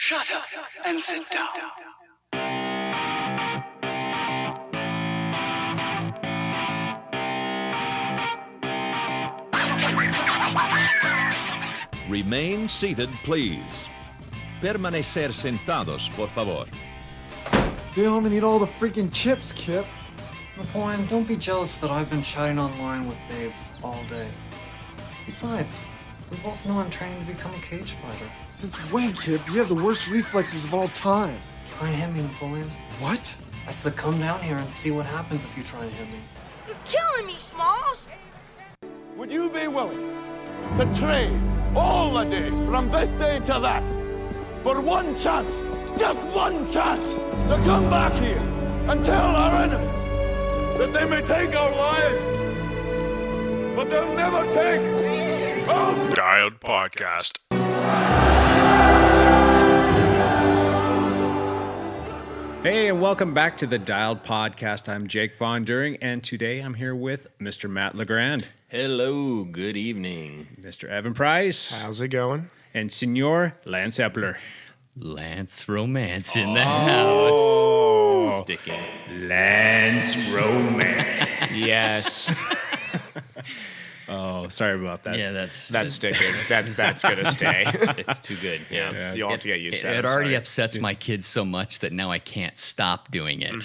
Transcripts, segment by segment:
Shut up and sit down. Remain seated, please. Permanecer sentados, por favor. Stay home and eat all the freaking chips, Kip. Napoleon, don't be jealous that I've been chatting online with babes all day. Besides, we both know I'm training to become a cage fighter. Since when, Kip? You have the worst reflexes of all time. Try and hit me, Napoleon. What? I said come down here and see what happens if you try and hit me. You're killing me, Smalls! Would you be willing to trade all the days from this day to that for one chance, just one chance, to come back here and tell our enemies that they may take our lives, but they'll never take our Dialed Podcast. Hey, and welcome back to the Dialed Podcast. I'm Jake Von During, and today I'm here with Mr. Matt LeGrand. Hello, good evening. Mr. Evan Price. How's it going? And Senor Lance Epler. Lance Romance in the house. Sticking. Lance Romance. Yes. Oh, sorry about that. Yeah, that's sticking. That's gonna stay. It's too good. Yeah. You'll have to get used to it. It already upsets my kids so much that now I can't stop doing it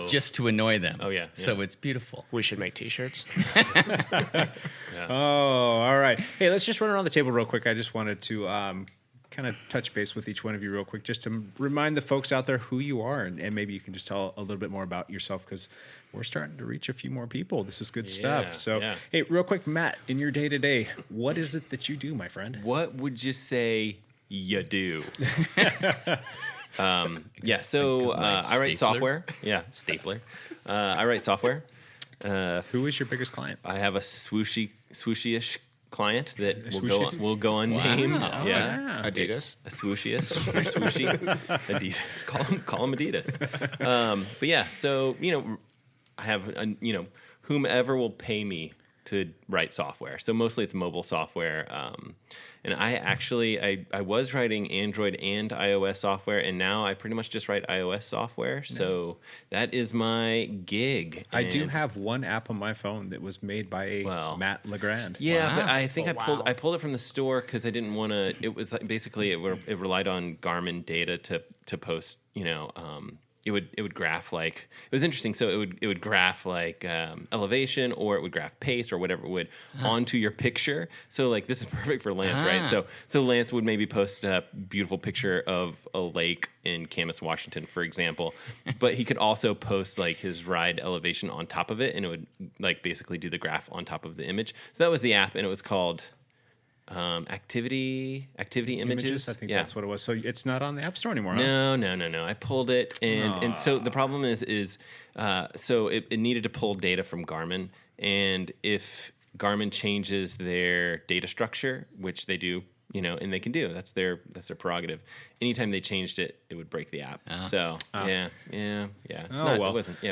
just to annoy them. Oh, yeah. So it's beautiful. We should make t-shirts. Oh, all right. Hey, let's just run around the table real quick. I just wanted to kind of touch base with each one of you real quick, just to remind the folks out there who you are, and maybe you can just tell a little bit more about yourself, because we're starting to reach a few more people. This is good stuff. So, hey, real quick, Matt, in your day-to-day, what is it that you do, my friend? What would you say you do? So I write software. Yeah, stapler. I write software. Who is your biggest client? I have a swooshy-ish client that will go unnamed. Wow. Yeah. Adidas. A swooshy-ish or swooshy. Adidas. Call them Adidas. But yeah, so, I have, whomever will pay me to write software. So mostly it's mobile software. And I was writing Android and iOS software, and now I pretty much just write iOS software. So that is my gig. I do have one app on my phone that was made by Matt LeGrand. Yeah, but I think I pulled it from the store because I didn't want to. It was basically it relied on Garmin data to post. It would graph it was interesting. So it would graph elevation, or it would graph pace, or whatever it would onto your picture. So this is perfect for Lance, right? So Lance would maybe post a beautiful picture of a lake in Camas, Washington, for example, but he could also post his ride elevation on top of it, and it would basically do the graph on top of the image. So that was the app, and it was called activity images. I think that's what it was. So it's not on the App Store anymore. No. I pulled it, and so the problem is so it needed to pull data from Garmin, and if Garmin changes their data structure, which they do, and they can do, that's their prerogative. Anytime they changed it, it would break the app. So yeah. It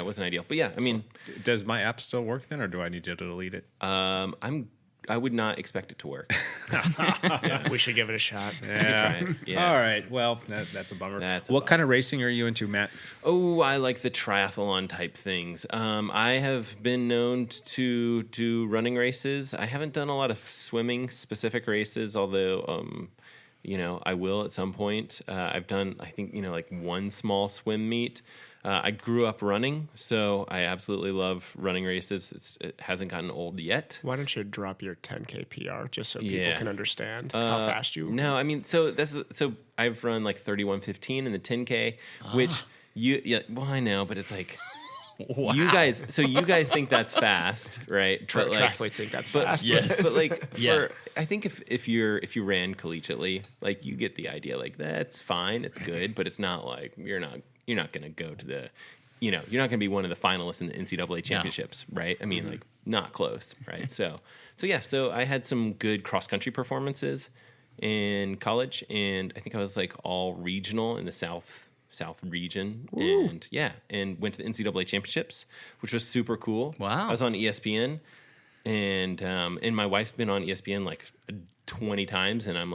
wasn't ideal, but yeah, I mean, does my app still work then, or do I need to delete it? I would not expect it to work. We should give it a shot. Yeah. All right. Well, that's a bummer. What kind of racing are you into, Matt? Oh, I like the triathlon type things. I have been known to do running races. I haven't done a lot of swimming specific races, although I will at some point. I've done, I think, one small swim meet. I grew up running, so I absolutely love running races. It hasn't gotten old yet. Why don't you drop your 10K PR just so people can understand how fast you? No, I mean, so I've run 31:15 in the 10K, which I know, but it's wow. You guys think that's fast, right? Triathletes think that's fast. Yes, but I think if you ran collegiately, you get the idea. That's fine, it's good, but it's not you're not going to go to the, you're not going to be one of the finalists in the NCAA championships, right? I mean, not close, right? So I had some good cross country performances in college, and I think I was all regional in the South region. Ooh. And went to the NCAA championships, which was super cool. Wow. I was on ESPN, and my wife's been on ESPN 20 times, and I'm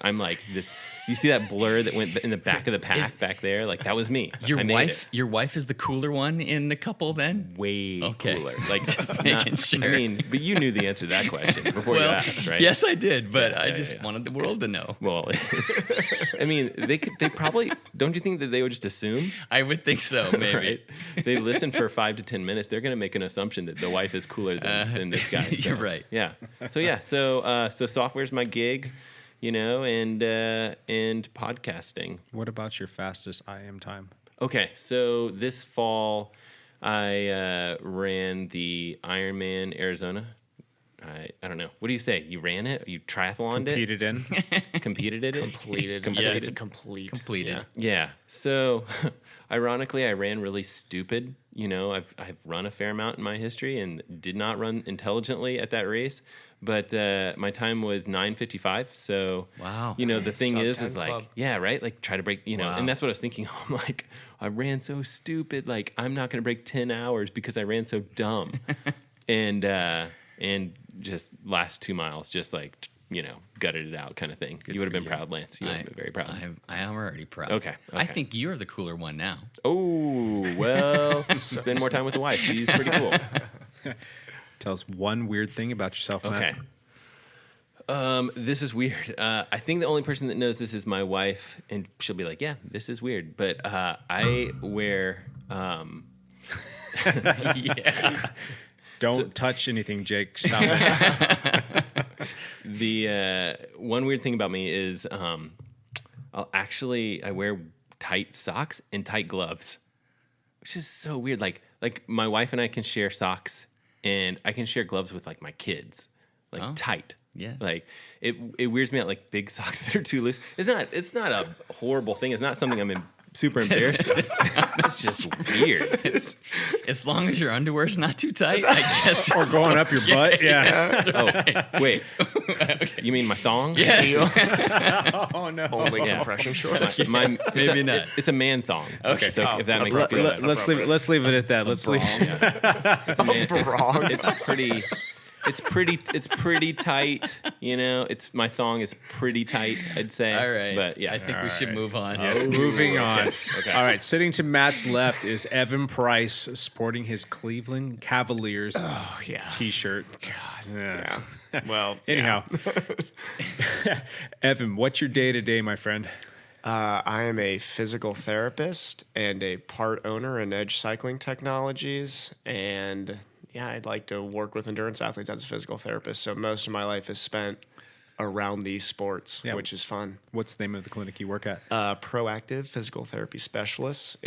I'm like this. You see that blur that went in the back of the pack back there? Like that was me. Your wife is the cooler one in the couple then? Way cooler. Like just making sure. I mean, but you knew the answer to that question before you asked, right? Yes, I did, but I just wanted the world to know. Well, I mean, they probably, don't you think that they would just assume? I would think so, maybe. Right? They listen for 5 to 10 minutes. They're going to make an assumption that the wife is cooler than this guy. So, you're right. Yeah. So software's my gig, and podcasting. What about your fastest IM time? Okay, so this fall I ran the Ironman Arizona. I don't know. What do you say? You ran it? You triathloned Competed it? Competed in it? Completed. Yeah, It's a complete. Completed. Yeah. So, ironically, I ran really stupid. I've run a fair amount in my history and did not run intelligently at that race. But my time was 9:55. So, wow. The thing Sub is 10 like, club. yeah, right. Like try to break, Wow. and that's what I was thinking. I'm like, I ran so stupid. Like I'm not going to break 10 hours because I ran so dumb. and just last 2 miles, just like, gutted it out kind of thing. You would have been proud, Lance. You would have been very proud. I am already proud. Okay. I think you're the cooler one now. Oh, well, spend more time with the wife. She's pretty cool. Tell us one weird thing about yourself, Matt. Okay. This is weird. I think the only person that knows this is my wife, and she'll be like, yeah, this is weird. But I wear... Yeah. Don't touch anything, Jake. Stop it. The one weird thing about me is I wear tight socks and tight gloves, which is so weird. Like my wife and I can share socks, and I can share gloves with like my kids, tight. Yeah. Like it weirds me out. Like big socks that are too loose. It's not a horrible thing. It's not something I'm super embarrassed of. It's just weird. As long as your underwear's not too tight, I guess. Or going up your butt. Yeah. Oh, wait. You mean my thong? Yeah. Oh, no. Only compression shorts. Maybe not. It's a man thong. Okay. So if that makes you feel better. Let's leave it at that. Let's leave. It's a man, it's pretty tight, It's my thong is pretty tight, I'd say. All right. But yeah. I think we should move on. Yes, moving on. Okay. All right, sitting to Matt's left is Evan Price, sporting his Cleveland Cavaliers T-shirt. God, yeah. Well, Anyhow, Evan, what's your day-to-day, my friend? I am a physical therapist and a part owner in Edge Cycling Technologies, and I'd like to work with endurance athletes as a physical therapist. So most of my life is spent around these sports, which is fun. What's the name of the clinic you work at? Proactive Physical Therapy Specialists.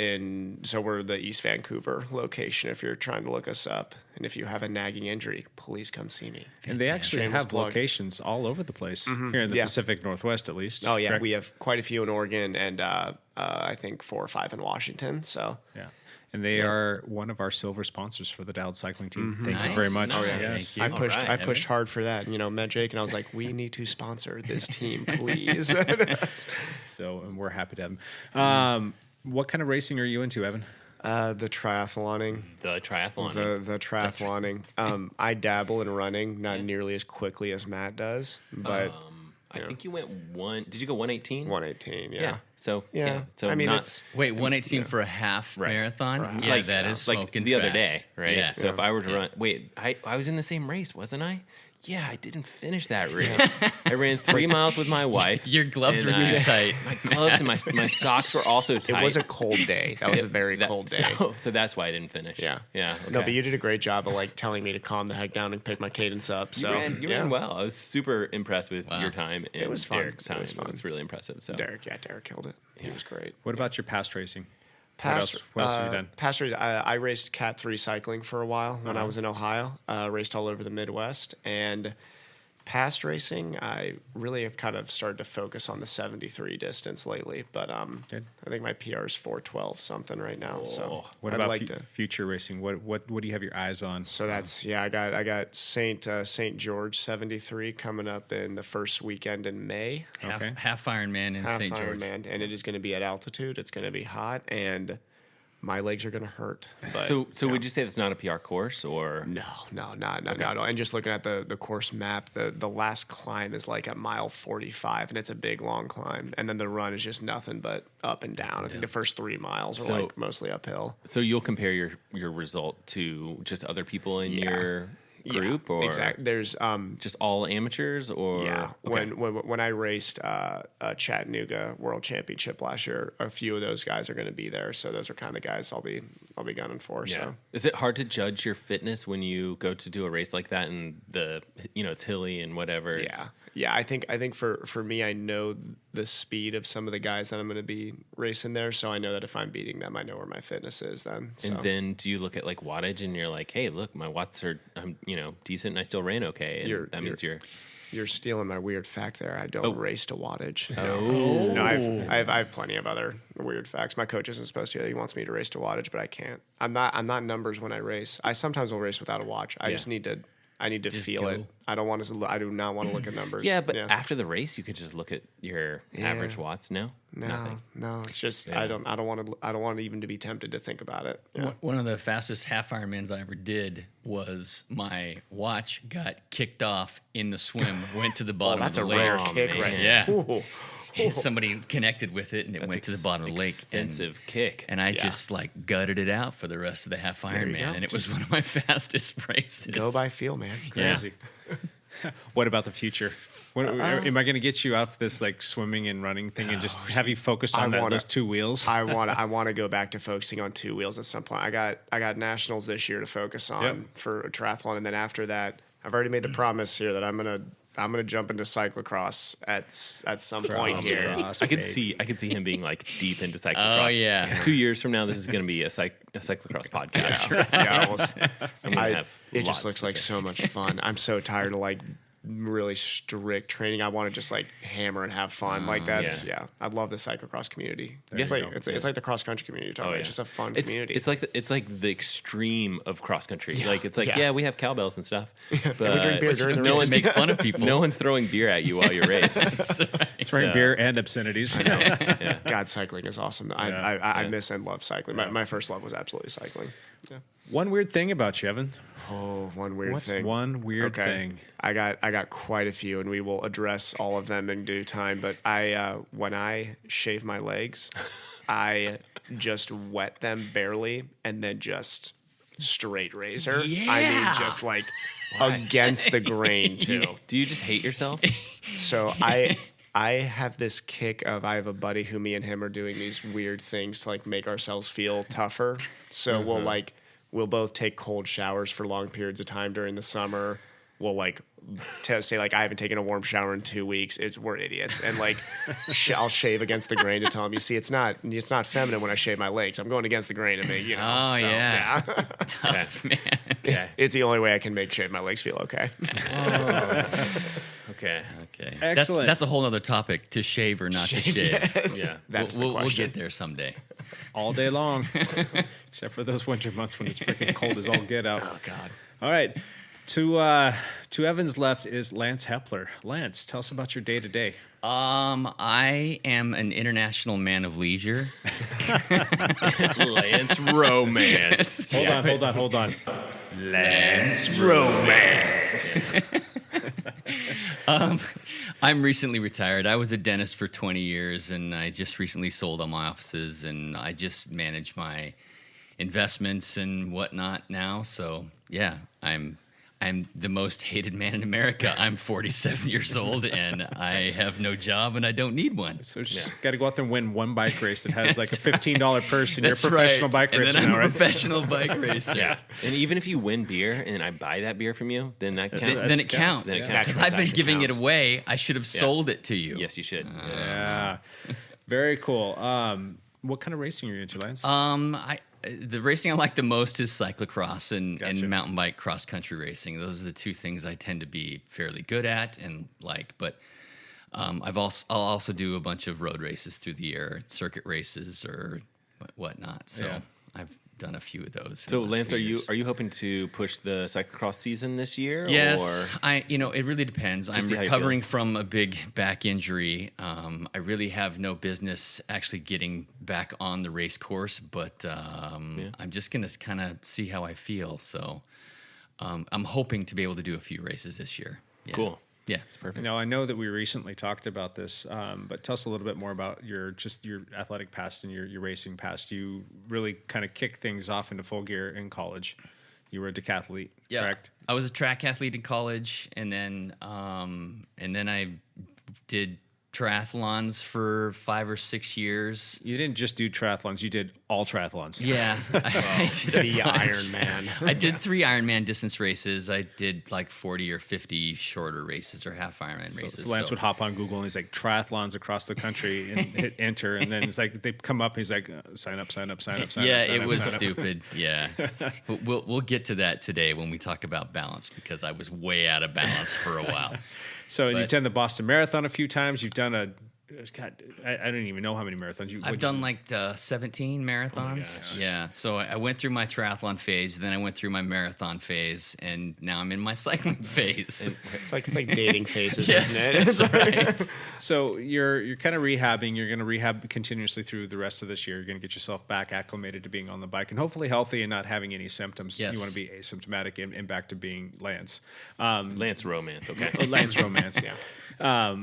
So we're the East Vancouver location if you're trying to look us up. And if you have a nagging injury, please come see me. And they actually Shameless have plug. locations all over the place, here in the Pacific Northwest at least. Oh, yeah. correct? We have quite a few in Oregon and I think 4 or 5 in Washington. So Yeah. And they are one of our silver sponsors for the Dialed Cycling team. Thank you Nice. very much. Oh, yeah. Yes. Thank you. I All pushed right, hard for that. Met Jake and I was like, we need to sponsor this team, please. So, and we're happy to have them. What kind of racing are you into, Evan? The triathloning. The triathlon. The triathloning. I dabble in running, not nearly as quickly as Matt does, but I think you went Did you go 118? 118. Yeah. So Yeah. So I mean, not, it's Wait, 118 for a half marathon? Yeah, like that is like smoking the other fast. day, right? Yeah. So if I were to run, I was in the same race, wasn't I? Yeah, I didn't finish that race. I ran 3 miles with my wife. Your gloves and, were too tight. My gloves and my socks were also tight. It was a cold day. That was a very cold day. So that's why I didn't finish. Yeah. Yeah. Okay. No, but you did a great job of telling me to calm the heck down and pick my cadence up. So You ran well. I was super impressed with your time and It was fun. Derek's time. It was fun. It was really impressive. So Derek killed it. He was great. What about your past racing? What else have you done? Past race, I raced Cat 3 cycling for a while when I was in Ohio. Raced all over the Midwest. And past racing, I really have kind of started to focus on the 73 distance lately. But I think my PR is 412 something right now. So What I'd about like to. future racing? What do you have your eyes on? So that's I got St. George 73 coming up in the first weekend in May. Half Ironman in Half St. George. Ironman, and it is going to be at altitude. It's going to be hot, and my legs are gonna hurt. But, So would you say that's not a PR course or? No, not at all. And just looking at the course map, the last climb is like at mile 45, and it's a big long climb. And then the run is just nothing but up and down. I think the first 3 miles are like mostly uphill. So you'll compare your result to just other people in your group, or exactly. There's just all amateurs, or when I raced Chattanooga World Championship last year, a few of those guys are going to be there. So those are kind of guys I'll be gunning for. Yeah. So is it hard to judge your fitness when you go to do a race like that and it's hilly and whatever? Yeah. I think for me, I know the speed of some of the guys that I'm going to be racing there, so I know that if I'm beating them, I know where my fitness is then. So. And then do you look at like wattage and you're like, hey, look, my watts are decent and I still ran okay, and that means you're stealing my weird fact there. I don't race to wattage. Oh. No, I have plenty of other weird facts. My coach isn't supposed to. He wants me to race to wattage, but I can't. I'm not numbers when I race. I sometimes will race without a watch. I just need to. I need to feel it. I do not want to look at numbers. Yeah, but after the race, you could just look at your average watts. No, nothing. No. It's just I don't want even to be tempted to think about it. Yeah. One of the fastest half Ironmans I ever did was my watch got kicked off in the swim, went to the bottom of the lake. That's a rare kick, right? Yeah. Ooh. Somebody connected with it, and it went to the bottom of the lake. Expensive kick. And I just like gutted it out for the rest of the half Ironman, and it was one of my fastest races. Go by feel, man. Crazy. Yeah. What about the future? Am I going to get you off this like swimming and running thing and just have you focus on those 2 wheels? I want to go back to focusing on 2 wheels at some point. I got nationals this year to focus on for a triathlon, and then after that, I've already made the promise here that I'm gonna jump into cyclocross at some point here. I could see him being like deep into cyclocross. Oh yeah. 2 years from now, this is going to be a cyclocross podcast. It just looks like so much fun. I'm so tired of like really strict training. I want to just like hammer and have fun. Like that's I love the cyclocross community. It's like the cross country community. It's just a fun community. It's like the extreme of cross country. Like it's like we have cowbells and stuff, but we drink beer during the no race. one make fun of people. No one's throwing beer at you while you race. It's wearing beer and obscenities. I know. God, cycling is awesome. I miss and love cycling. My first love was absolutely cycling. Yeah. One weird thing about you, Evan. Oh, one weird thing. What's one weird thing? I got quite a few, and we will address all of them in due time. But when I shave my legs, I just wet them barely, and then just straight razor. Yeah. I mean, just like against the grain too. Do you just hate yourself? So I have this kick of I have a buddy who me and him are doing these weird things to like make ourselves feel tougher. So we'll both take cold showers for long periods of time during the summer. We'll like say like I haven't taken a warm shower in 2 weeks. We're idiots, and like I'll shave against the grain to tell him, you see, it's not feminine when I shave my legs. I'm going against the grain to make Oh, so, yeah. Tough, man. It's the only way I can shave my legs feel okay. Okay. Excellent. That's a whole other topic, to shave or not to shave. Yes. Yeah. That's the We'll question. get there someday. All day long, except for those winter months when it's freaking cold as all get out. Oh God. All right. To Evan's left is Lance Hepler. Lance, tell us about your day to day. I am an international man of leisure. Lance Romance. Hold on. Lance Romance. I'm recently retired. I was a dentist for 20 years, and I just recently sold all my offices, and I just manage my investments and whatnot now. So yeah, I'm the most hated man in America. I'm 47 years old, and I have no job, and I don't need one. So just got to go out there and win one bike race that has like a $15 purse, and you're a professional bike and racer then I'm now, a right? professional bike racer. Yeah. And even if you win beer and I buy that beer from you, then that counts. Then it counts. Then it counts. Because I've been giving it away. I should have sold it to you. Yes, you should. Yeah. Very cool. What kind of racing are you into, Lance? The racing I like the most is cyclocross and mountain bike cross country racing. Those are the two things I tend to be fairly good at and like. But I'll also do a bunch of road races through the year, circuit races or whatnot. So I've done a few of those. So Lance, are you hoping to push the cyclocross season this year? Yes, Or? it really depends. I'm see how you recovering feel. from a big back injury. I really have no business actually getting back on the race course, but I'm just gonna kind of see how I feel. So I'm hoping to be able to do a few races this year. Yeah. Cool. Yeah, It's perfect. Now, I know that we recently talked about this, but tell us a little bit more about your athletic past and your racing past. You really kind of kicked things off into full gear in college. You were a decathlete, correct? I was a track athlete in college, and then I did triathlons for 5 or 6 years. You didn't just do triathlons; you did all triathlons. Yeah, I did a The bunch. Ironman. I did 3 Ironman distance races. I did like 40 or 50 shorter races or half Ironman races. So Lance would hop on Google and he's like triathlons across the country and hit enter, and then it's like they come up and he's like sign up. Yeah, it was stupid. Yeah, we'll get to that today when we talk about balance, because I was way out of balance for a while. So But- you've done the Boston Marathon a few times. You've done God, I don't even know how many marathons. I've done like 17 marathons. Yeah. So I went through my triathlon phase, then I went through my marathon phase, and now I'm in my cycling phase. It's like dating phases, Yes, isn't it? that's right. So you're kind of rehabbing. You're going to rehab continuously through the rest of this year. You're going to get yourself back acclimated to being on the bike and hopefully healthy and not having any symptoms. Yes. You want to be asymptomatic and back to being Lance. Lance Romance, okay. Lance Romance, yeah.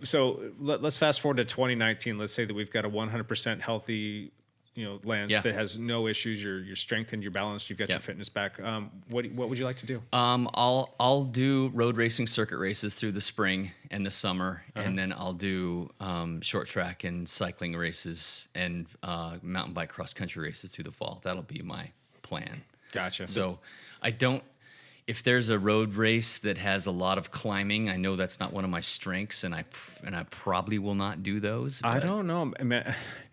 So let's fast forward to 2019. Let's say that we've got a 100% healthy, Lance Yeah. that has no issues. You're strengthened, you're balanced, you've got your fitness back. What would you like to do? I'll do road racing circuit races through the spring and the summer, and then I'll do short track and cycling races and mountain bike cross country races through the fall. That'll be my plan. Gotcha. So if there's a road race that has a lot of climbing, I know that's not one of my strengths, and I probably will not do those. I but don't know. I mean,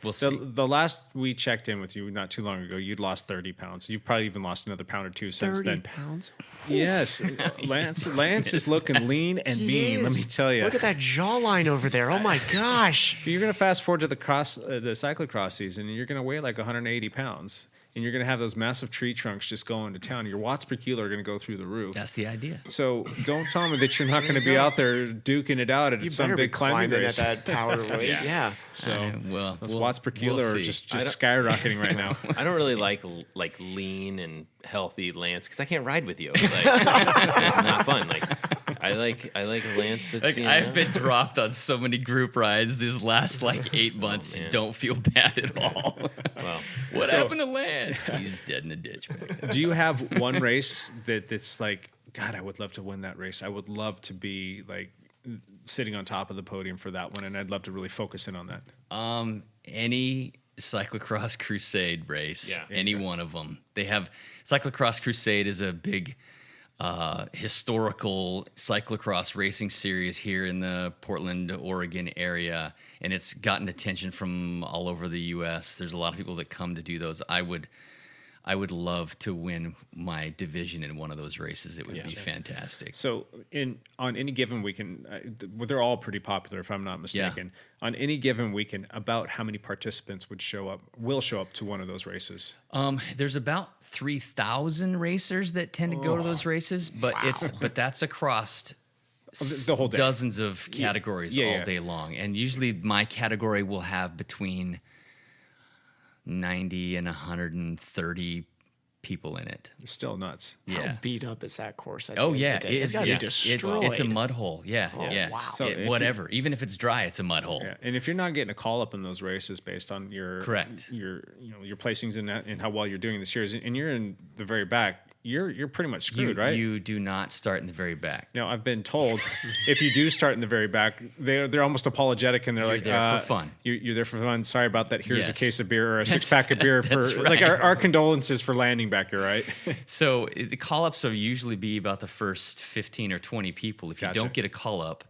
We'll see. The last we checked in with you not too long ago, you'd lost 30 pounds. You've probably even lost another pound or two since 30 then. pounds? Yes. Lance is looking lean and mean, let me tell you. Look at that jawline over there. Oh my gosh. You're going to fast forward to the cyclocross season, and you're going to weigh like 180 pounds. And you're going to have those massive tree trunks just going to town. Your watts per kilo are going to go through the roof. That's the idea. So don't tell me that you're not going to be out there duking it out at You some better be big climbing climbing race. at that power weight. Yeah. So well, those we'll- watts per kilo we'll are see. just skyrocketing right now. I don't really like lean and healthy Lance because I can't ride with you. Like, it's not fun. Like I like Lance. That's Like, I've been dropped on so many group rides these last 8 months. man. Don't feel bad at all. Well, What happened to Lance? He's dead in the ditch, man. Do you have one race that's like, God, I would love to win that race. I would love to be like sitting on top of the podium for that one, and I'd love to really focus in on that. Any cyclocross crusade race, Yeah. any one of them. They have cyclocross crusade is a big historical cyclocross racing series here in the Portland, Oregon area, and it's gotten attention from all over the U.S. There's a lot of people that come to do those. I would love to win my division in one of those races. It would be fantastic. So on any given weekend, they're all pretty popular, if I'm not mistaken. On any given weekend, about how many participants will show up to one of those races? There's about 3,000 racers that tend to go to those races, but that's across The whole day. dozens of categories all Yeah. day long, and usually my category will have between 90 and 130 people in it. It's still nuts. Yeah. How beat up is that course? At Oh the yeah, end of the day? it's gotta be it's destroyed. a mud hole. Yeah, yeah. wow. So if you- whatever. Even if it's dry, it's a mud hole. Yeah. And if you're not getting a call up in those races based on your Correct. your placings and how well you're doing this year, and you're in the very back, you're pretty much screwed, right? You do not start in the very back. Now, I've been told if you do start in the very back, they're almost apologetic, and they're You're like, there for fun. You're there for fun. Sorry about that. Here's a Yes. case of beer or a 6-pack of beer for that's like right. our condolences for landing back here, right? So the call-ups will usually be about the first 15 or 20 people. If you Gotcha. don't get a call-up,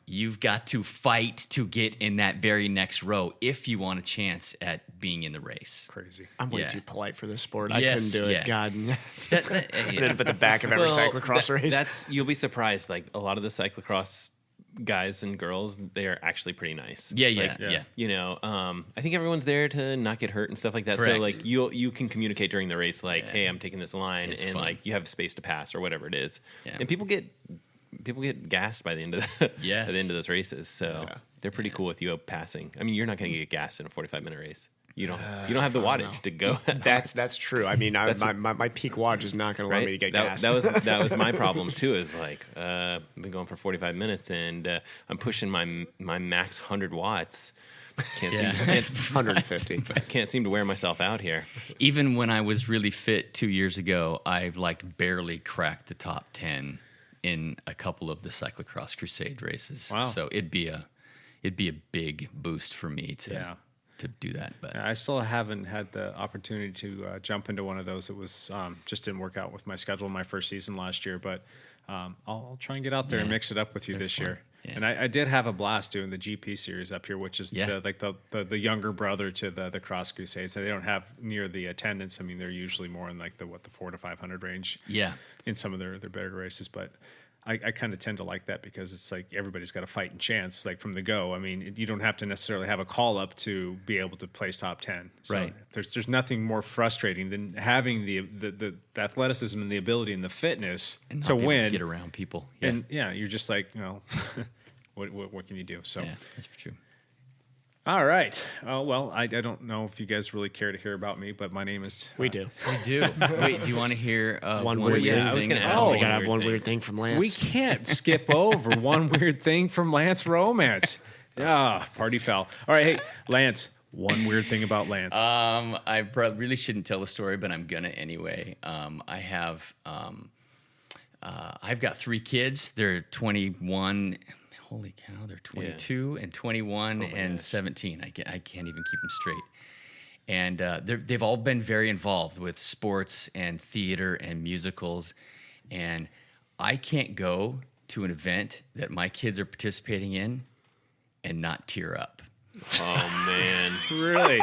you've got to fight to get in that very next row if you want a chance at being in the race. Crazy. I'm way Yeah. too polite for this sport. I Yes, couldn't do it. yeah. God, That- I ended up at the back of every cyclocross race. You'll be surprised. Like a lot of the cyclocross guys and girls, they are actually pretty nice. Yeah. You know, I think everyone's there to not get hurt and stuff like that. Correct. So like you can communicate during the race, like, hey, I'm taking this line, It's and fun. like you have space to pass or whatever it is. Yeah. And people get gassed by the end of Yes. at the end of those races. So they're pretty cool with you passing. I mean, you're not going to get gassed in a 45-minute race. You don't have the wattage to go. That's true. I mean, my peak wattage is not going to let me to get gassed. That was my problem too. Is like I've been going for 45 minutes and I'm pushing my max 100 watts. Can't seem 150. Can't seem to wear myself out here. Even when I was really fit 2 years ago, I've like barely cracked the top 10 in a couple of the cyclocross crusade races. Wow. So it'd be a big boost for me to do that. But I still haven't had the opportunity to jump into one of those. It was just didn't work out with my schedule in my first season last year, but I'll try and get out there and mix it up with you this year. Yeah. And I did have a blast doing the GP series up here, which is the younger brother to the Cross Crusades. So they don't have near the attendance. I mean, they're usually more in like the 400 to 500 range. Yeah. In some of their better races, but I kind of tend to like that because it's like everybody's got a fighting chance, like from the go. I mean, you don't have to necessarily have a call up to be able to place top 10. So right. There's nothing more frustrating than having the athleticism and the ability and the fitness and to win, to get around people. Yeah. And you're just like, what can you do? So yeah, that's for true. All right. Well, I don't know if you guys really care to hear about me, but my name is... We do. We do. Wait, do you want to hear one weird thing? I was going to ask. We got to have one weird thing from Lance. We can't skip over one weird thing from Lance Romance. Party foul. All right, hey, Lance, one weird thing about Lance. I really shouldn't tell the story, but I'm going to anyway. I've got 3 kids. They're 21... Holy cow, they're 22 and 21 and 17. I can't even keep them straight. And they've all been very involved with sports and theater and musicals. And I can't go to an event that my kids are participating in and not tear up. Oh, man. Really?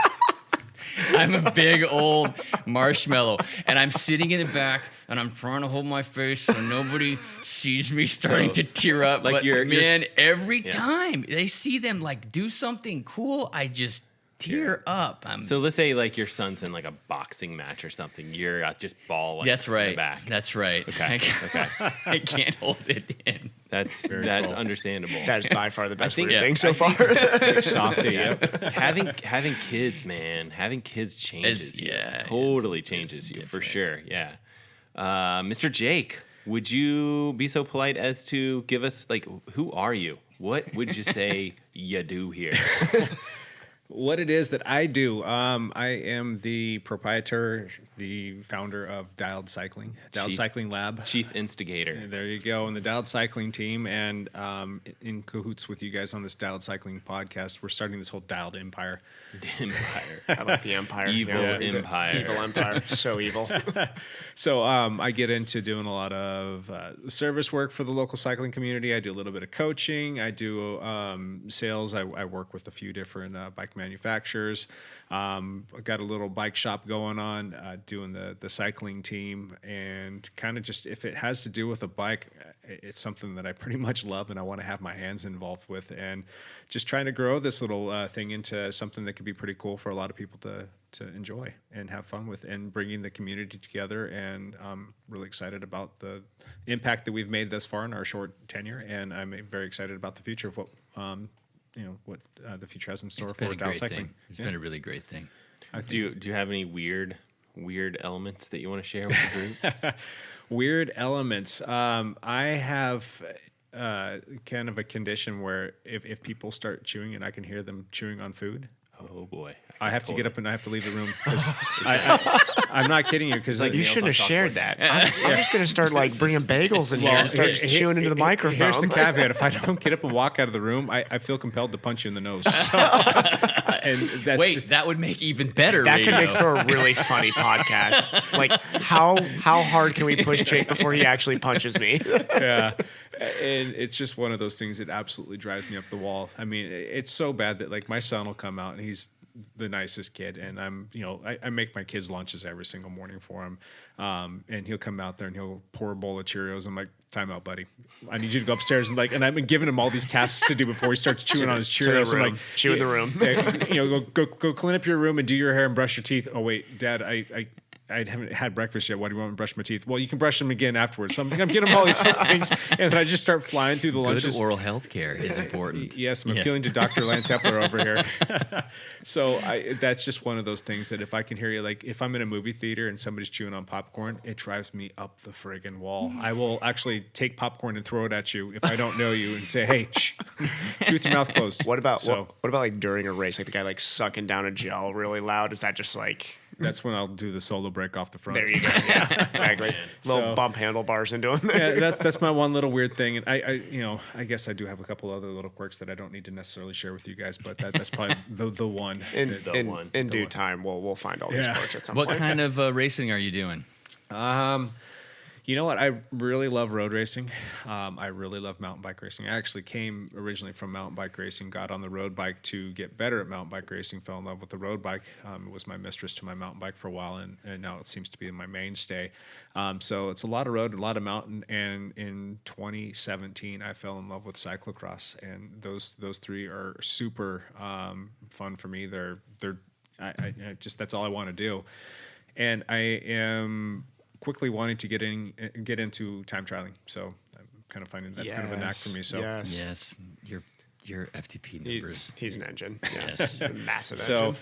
I'm a big old marshmallow, and I'm sitting in the back, and I'm trying to hold my face so nobody sees me starting to tear up. Like but every time they see them like do something cool, I just tear up. So let's say like your son's in like a boxing match or something. You're just bawling. That's right. In the back. That's right. Okay. I can't hold it in. That's cool. understandable. That is by far the best think- weird thing so far. Softy, having kids, man, having kids changes you. Totally changes you for sure. Yeah. Mr. Jake, would you be so polite as to give us like who are you? What would you say you do here? What it is that I do, I am the proprietor, the founder of Dialed Cycling Lab. Chief instigator. There you go, and the Dialed Cycling team, and in cahoots with you guys on this Dialed Cycling podcast, we're starting this whole Dialed Empire. Empire. I like the Empire. Evil Empire. Evil Empire. So evil. So I get into doing a lot of service work for the local cycling community. I do a little bit of coaching. I do sales. I work with a few different bike manufacturers. I got a little bike shop going on, doing the cycling team, and kind of just if it has to do with a bike, it's something that I pretty much love and I want to have my hands involved with, and just trying to grow this little thing into something that could be pretty cool for a lot of people to enjoy and have fun with, and bringing the community together. And I'm really excited about the impact that we've made thus far in our short tenure, and I'm very excited about the future of what the future has in store for Dialed Cycling. It's been a really great thing. Do you have any weird elements that you want to share with the group? Weird elements. I have kind of a condition where if people start chewing and I can hear them chewing on food. Oh boy! I have to get up and I have to leave the room. I'm not kidding you, because Like, you shouldn't have shared that. I'm just going to start like bringing bagels in here and start chewing into the microphone. Here's the caveat: if I don't get up and walk out of the room, I feel compelled to punch you in the nose. So, and that's that would make even better. That radio. could make for a really funny podcast. Like, how hard can we push Jake before he actually punches me? Yeah. And it's just one of those things that absolutely drives me up the wall. I mean, it's so bad that like my son will come out and he's the nicest kid, and I make my kids lunches every single morning for him, and he'll come out there and he'll pour a bowl of Cheerios. I'm like, time out, buddy. I need you to go upstairs and I've been giving him all these tasks to do before he starts chewing on his Cheerios. I'm like, chew in the room. Go clean up your room and do your hair and brush your teeth. Oh wait, Dad, I haven't had breakfast yet. Why do you want me to brush my teeth? Well, you can brush them again afterwards. So I'm getting them all these things, and then I just start flying through the lunches. Good oral health care is important. Yes, I'm appealing to Dr. Lance Hepler over here. So that's just one of those things that if I can hear you, like if I'm in a movie theater and somebody's chewing on popcorn, it drives me up the friggin' wall. I will actually take popcorn and throw it at you if I don't know you and say, hey, shh, chew with your mouth closed. What about like during a race, like the guy like sucking down a gel really loud? Is that just like... That's when I'll do the solo break off the front. There you go. Yeah, exactly. Little bump handlebars into him. Yeah, that's my one little weird thing, and I guess I do have a couple other little quirks that I don't need to necessarily share with you guys, but that's probably the one. In due time, we'll find all these quirks at some point. What kind of racing are you doing? You know what? I really love road racing. I really love mountain bike racing. I actually came originally from mountain bike racing, got on the road bike to get better at mountain bike racing, fell in love with the road bike. It was my mistress to my mountain bike for a while, and now it seems to be my mainstay. So it's a lot of road, a lot of mountain. And in 2017, I fell in love with cyclocross, and those three are super fun for me. I just that's all I want to do, and I am quickly wanting to get into time trialing, so I'm kind of finding that's kind of a knack for me. So yes, your FTP numbers. He's an engine. Yes, a massive so engine.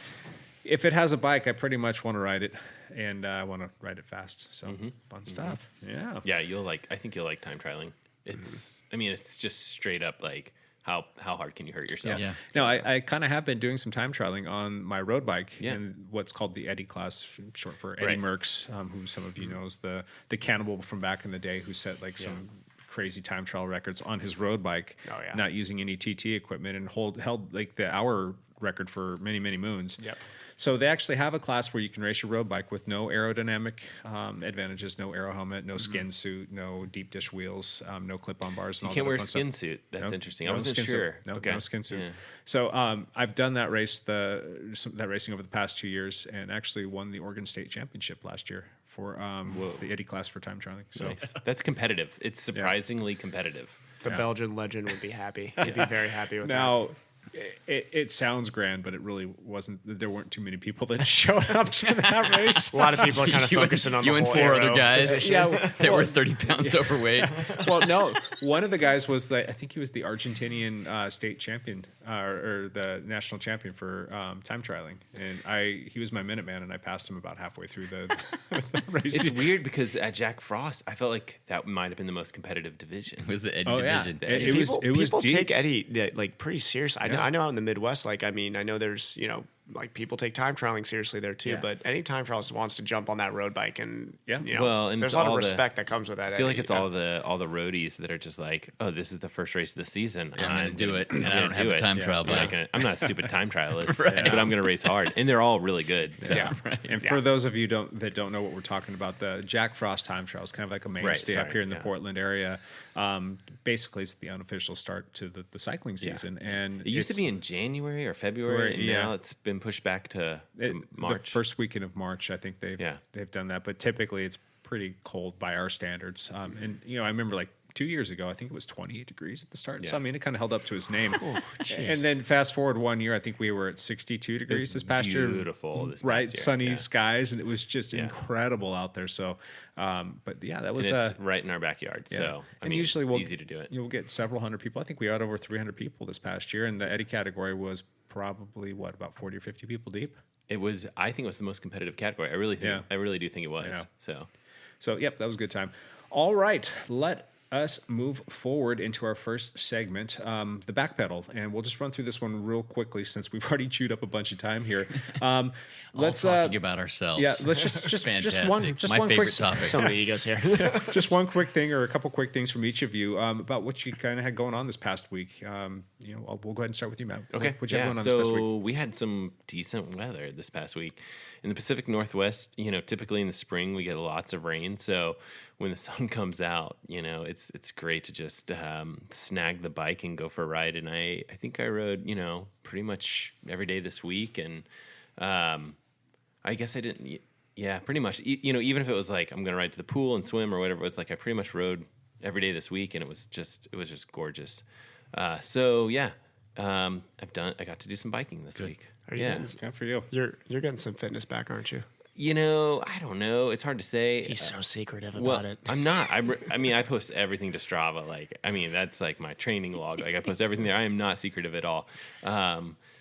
If it has a bike, I pretty much want to ride it, and I want to ride it fast. So fun stuff. Yeah, I think you'll like time trialing. It's it's just straight up like how hard can you hurt yourself? Yeah. No, I kind of have been doing some time trialing on my road bike and what's called the Eddie class, short for Eddie Merckx, who some of you know is the cannibal from back in the day who set like some crazy time trial records on his road bike, not using any TT equipment, and held like the hour record for many, many moons. Yep. So they actually have a class where you can race your road bike with no aerodynamic advantages, no aero helmet, no skin suit, no deep dish wheels, no clip-on bars. And you can't wear a skin suit. That's interesting. I wasn't sure. No skin suit. Yeah. So I've done that race, that racing over the past 2 years, and actually won the Oregon State Championship last year for the Eddie class for time trialing. So nice. That's competitive. It's surprisingly competitive. The Belgian legend would be happy. He'd be very happy with that. Now, it sounds grand, but it really wasn't. There weren't too many people that showed up to that race. A lot of people are kind of focusing on the whole You and four other guys position. that were 30 pounds overweight. Well, no, one of the guys was I think he was the Argentinian state champion or the national champion for time trialing, and he was my Minuteman, and I passed him about halfway through the race. It's weird because at Jack Frost, I felt like that might have been the most competitive division. It was the Eddie division. It was people deep. take Eddie like pretty serious. I know out in the Midwest, like I know there's like people take time trialing seriously there too. But any time trialist wants to jump on that road bike, and and there's a lot of respect that comes with that. I feel like it's all the roadies that are just like, oh, this is the first race of the season. I'm going to do it, and I don't have a time trial bike. I'm not a stupid time trialist, but I'm going to race hard, and they're all really good. So. Yeah, and for those of you that don't know what we're talking about, the Jack Frost time trial is kind of like a mainstay up here in the Portland area. Basically, it's the unofficial start to the cycling season, and it used to be in January or February. And now it's been pushed back to March. The first weekend of March, I think they've done that, but typically it's pretty cold by our standards. And I remember like 2 years ago, I think it was 28 degrees at the start. So I mean, it kind of held up to his name. And then fast forward 1 year, I think we were at 62 degrees this past year. Beautiful, this right? past year. Sunny skies, and it was just incredible out there. So, but yeah, that was it's right in our backyard. So I mean, usually it's easy to do it. You'll get several hundred people. I think we had over 300 people this past year, and the Eddie category was probably about 40 or 50 people deep. I think it was the most competitive category. I really do think it was. Yeah. So yep, that was a good time. All right, let us move forward into our first segment, the backpedal, and we'll just run through this one real quickly since we've already chewed up a bunch of time here. Let's talking about ourselves. Yeah, let's just one favorite quick topic. So many egos here. Just one quick thing, or a couple quick things from each of you about what you kind of had going on this past week. We'll go ahead and start with you, Matt. Okay. What you have going on this past week? So we had some decent weather this past week in the Pacific Northwest. Typically in the spring we get lots of rain, so when the sun comes out, it's great to just snag the bike and go for a ride. And I think I rode, pretty much every day this week. And I guess I didn't, yeah, pretty much. Even if it was like I'm going to ride to the pool and swim or whatever, it was like I pretty much rode every day this week, and it was just gorgeous. So yeah, I got to do some biking this week. Good for you. You're getting some fitness back, aren't you? I don't know. It's hard to say. He's so secretive about it. I'm not. I post everything to Strava. That's like my training log. Like I post everything there. I am not secretive at all.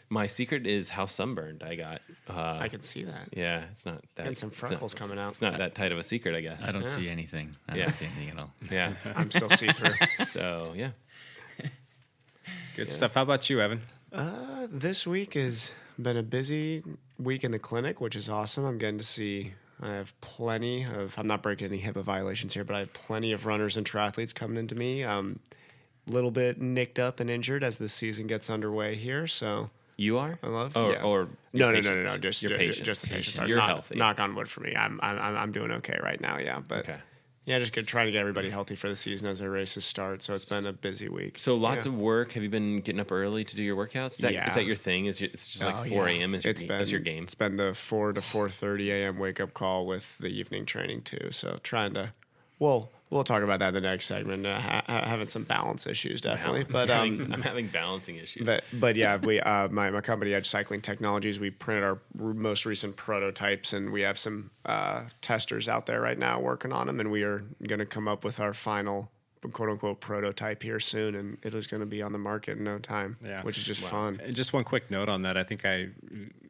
My secret is how sunburned I got. I can see that. Yeah, it's not that. And some freckles coming out. It's not that tight of a secret, I guess. I don't see anything. I don't see anything at all. Yeah, I'm still see-through. So yeah, good stuff. How about you, Evan? This week has been a busy week in the clinic, which is awesome. I'm getting to see. I have plenty of. I'm not breaking any HIPAA violations here, but I have plenty of runners and triathletes coming into me. Little bit nicked up and injured as the season gets underway here. So you are. I love. Or no. Just your patients. Just the patients. You're healthy. Knock on wood for me. I'm doing okay right now. Yeah, but. Okay. Yeah, just trying to get everybody healthy for the season as our races start. So it's been a busy week. So lots of work. Have you been getting up early to do your workouts? Is that your thing? It's just like 4 a.m. is your game? It's been the 4 to 4:30 a.m. wake up call with the evening training too. So trying to, we'll talk about that in the next segment. Having some balance issues definitely, but I'm having balancing issues. But yeah, we my company Edge Cycling Technologies, we printed our most recent prototypes, and we have some testers out there right now working on them, and we are going to come up with our final quote unquote prototype here soon, and it is going to be on the market in no time. Yeah, which is just fun. And just one quick note on that. I think I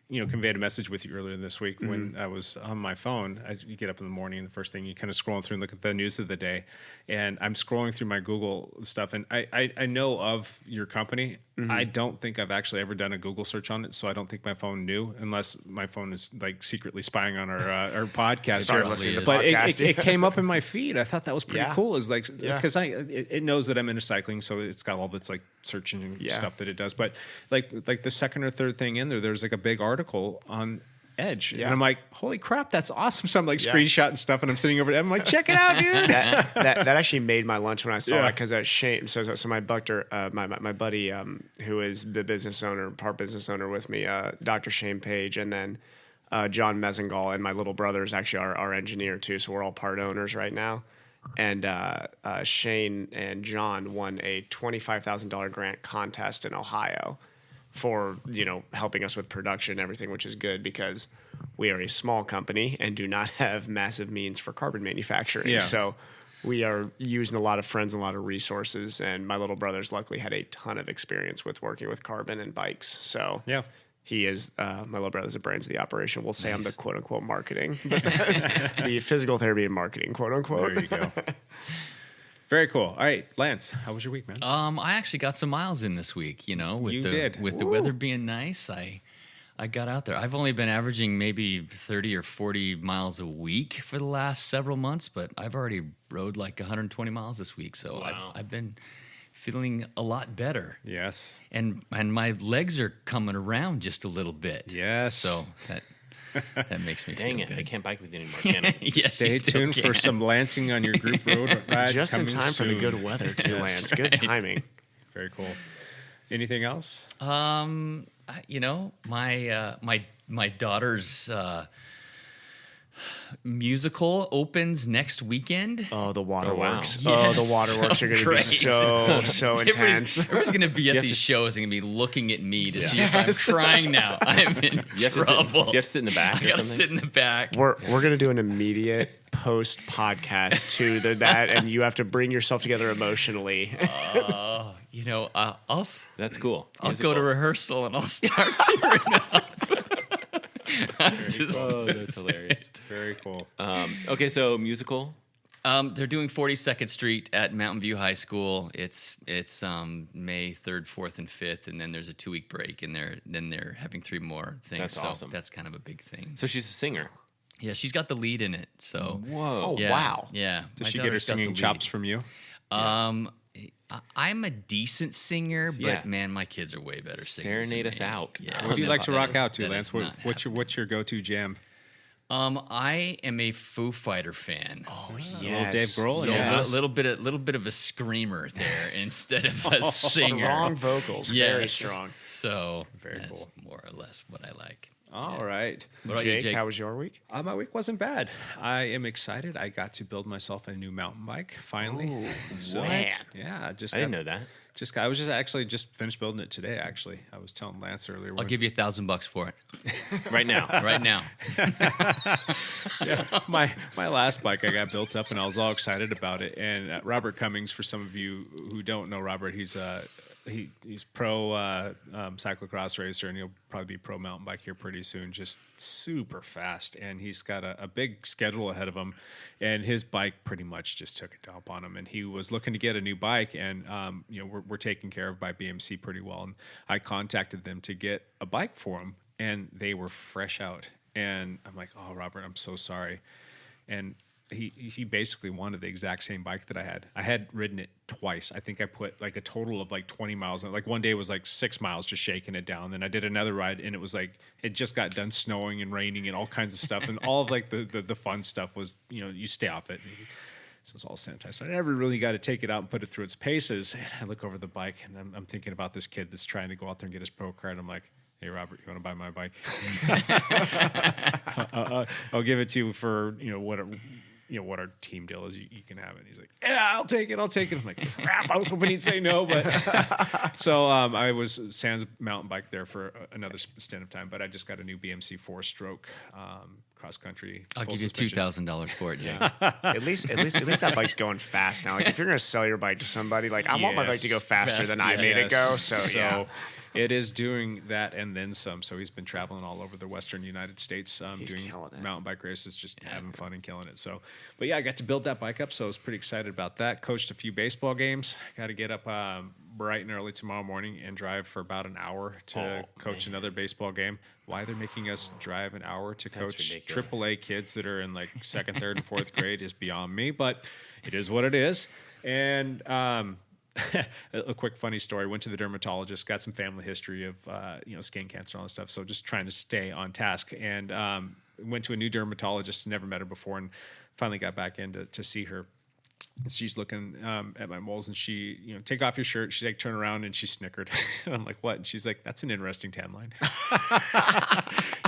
conveyed a message with you earlier this week when I was on my phone. You get up in the morning, and the first thing you kind of scrolling through and look at the news of the day, and I'm scrolling through my Google stuff, and I know of your company. I don't think I've actually ever done a Google search on it, so I don't think my phone knew, unless my phone is like secretly spying on our podcast. But it came up in my feed. I thought that was pretty cool. Is like because it knows that I'm into cycling, so it's got all this like search engine stuff that it does. But like the second or third thing in there's like a big article on Edge, and I'm like, holy crap, that's awesome. So I'm like screenshotting stuff, and I'm sitting over there. I'm like, check it out, dude. that actually made my lunch when I saw that, because Shane. So my doctor, my buddy, who is the part business owner with me, Dr. Shane Page, and then John Mezengal, and my little brother is actually our engineer too. So we're all part owners right now. And Shane and John won a $25,000 grant contest in Ohio for helping us with production and everything, which is good because we are a small company and do not have massive means for carbon manufacturing. Yeah. So we are using a lot of friends and a lot of resources, and my little brother's luckily had a ton of experience with working with carbon and bikes. So he is my little brother's the brains of the operation. We'll say I'm the quote unquote marketing, but that's the physical therapy and marketing, quote unquote. There you go. Very cool. All right, Lance, how was your week, man? I actually got some miles in this week. With the weather being nice, I got out there. I've only been averaging maybe 30 or 40 miles a week for the last several months, but I've already rode like 120 miles this week. So I've been feeling a lot better. Yes. And my legs are coming around just a little bit. Yes. So that makes me Dang feel it, good. I can't bike with you anymore, can I? Yes, Stay tuned for some Lansing on your group road ride. Just in time soon. for the good weather too, Lance. Good timing. Very cool. Anything else? My daughter's musical opens next weekend. Oh, the waterworks. Wow. Oh, the waterworks are going to be so intense. Everyone's going to be at these shows and going to be looking at me to see if I'm crying now. I'm in trouble. You have to sit in the back. I got to sit in the back. We're going to do an immediate post podcast to that, and you have to bring yourself together emotionally. That's cool. I'll go to rehearsal and I'll start tearing up. That's hilarious. Very cool. Okay, so musical. They're doing 42nd Street at Mountain View High School. It's May 3rd, 4th, and 5th, and then there's a 2-week break, and then they're having 3 more things. That's awesome. That's kind of a big thing. So she's a singer. Yeah, she's got the lead in it. So whoa, yeah, wow. Yeah. Does she get her singing chops from you? I'm a decent singer, but man, my kids are way better singers. Serenade us out. Yeah. What do you like to rock out to, Lance? What's your go-to jam? I am a Foo Fighter fan. Oh, Little Dave Grohl. So Yes. a little bit of a screamer there instead of a singer. Strong vocals. Very strong. So Very that's cool. more or less what I like. All right. What about you, Jake, Jake? how was your week? My week wasn't bad. I am excited. I got to build myself a new mountain bike finally. man. Yeah, I didn't know that. I was just finished building it today. Actually, I was telling Lance earlier. I'll give you $1,000 for it Right now. right now. my last bike I got built up and I was all excited about it. And Robert Cummings, for some of you who don't know Robert, he's pro cyclocross racer, and he'll probably be pro mountain bike here pretty soon. Just super fast, and he's got a big schedule ahead of him. And his bike pretty much just took a dump on him. And he was looking to get a new bike, and we're taken care of by BMC pretty well. And I contacted them to get a bike for him, and they were fresh out. And I'm like, oh, Robert, I'm so sorry. And he basically wanted the exact same bike that I had. I had ridden it twice. I think I put like a total of like 20 miles on it. Like one day was like 6 miles just shaking it down. Then I did another ride and it was like it just got done snowing and raining and all kinds of stuff. And all of like the fun stuff was, you stay off it. So it's all sanitized. So I never really got to take it out and put it through its paces. And I look over the bike and I'm thinking about this kid that's trying to go out there and get his pro card. I'm like, hey, Robert, you want to buy my bike? I'll give it to you for, what our team deal is. You can have it. And he's like, yeah, I'll take it. I'm like, crap, I was hoping he'd say no. But so I was sans mountain bike there for another stint of time. But I just got a new BMC 4-stroke cross country. I'll give you $2,000 for it, Jake. At least that bike's going fast now. Like if you're gonna sell your bike to somebody, like I want my bike to go faster than I made it go. So yeah. It is doing that and then some. So he's been traveling all over the Western United States, doing mountain bike races, just having fun and killing it. So, but yeah, I got to build that bike up, so I was pretty excited about that. Coached a few baseball games. Got to get up bright and early tomorrow morning and drive for about an hour to coach another baseball game. Why they're making us drive an hour to coach ridiculous. AAA kids that are in like second, third, and fourth grade is beyond me, but it is what it is. And a quick funny story. Went to the dermatologist, got some family history of skin cancer and all that stuff. So just trying to stay on task. And went to a new dermatologist, never met her before, and finally got back in to see her. She's looking at my moles, and she, take off your shirt. She's like, turn around, and she snickered. And I'm like, what? And she's like, that's an interesting tan line.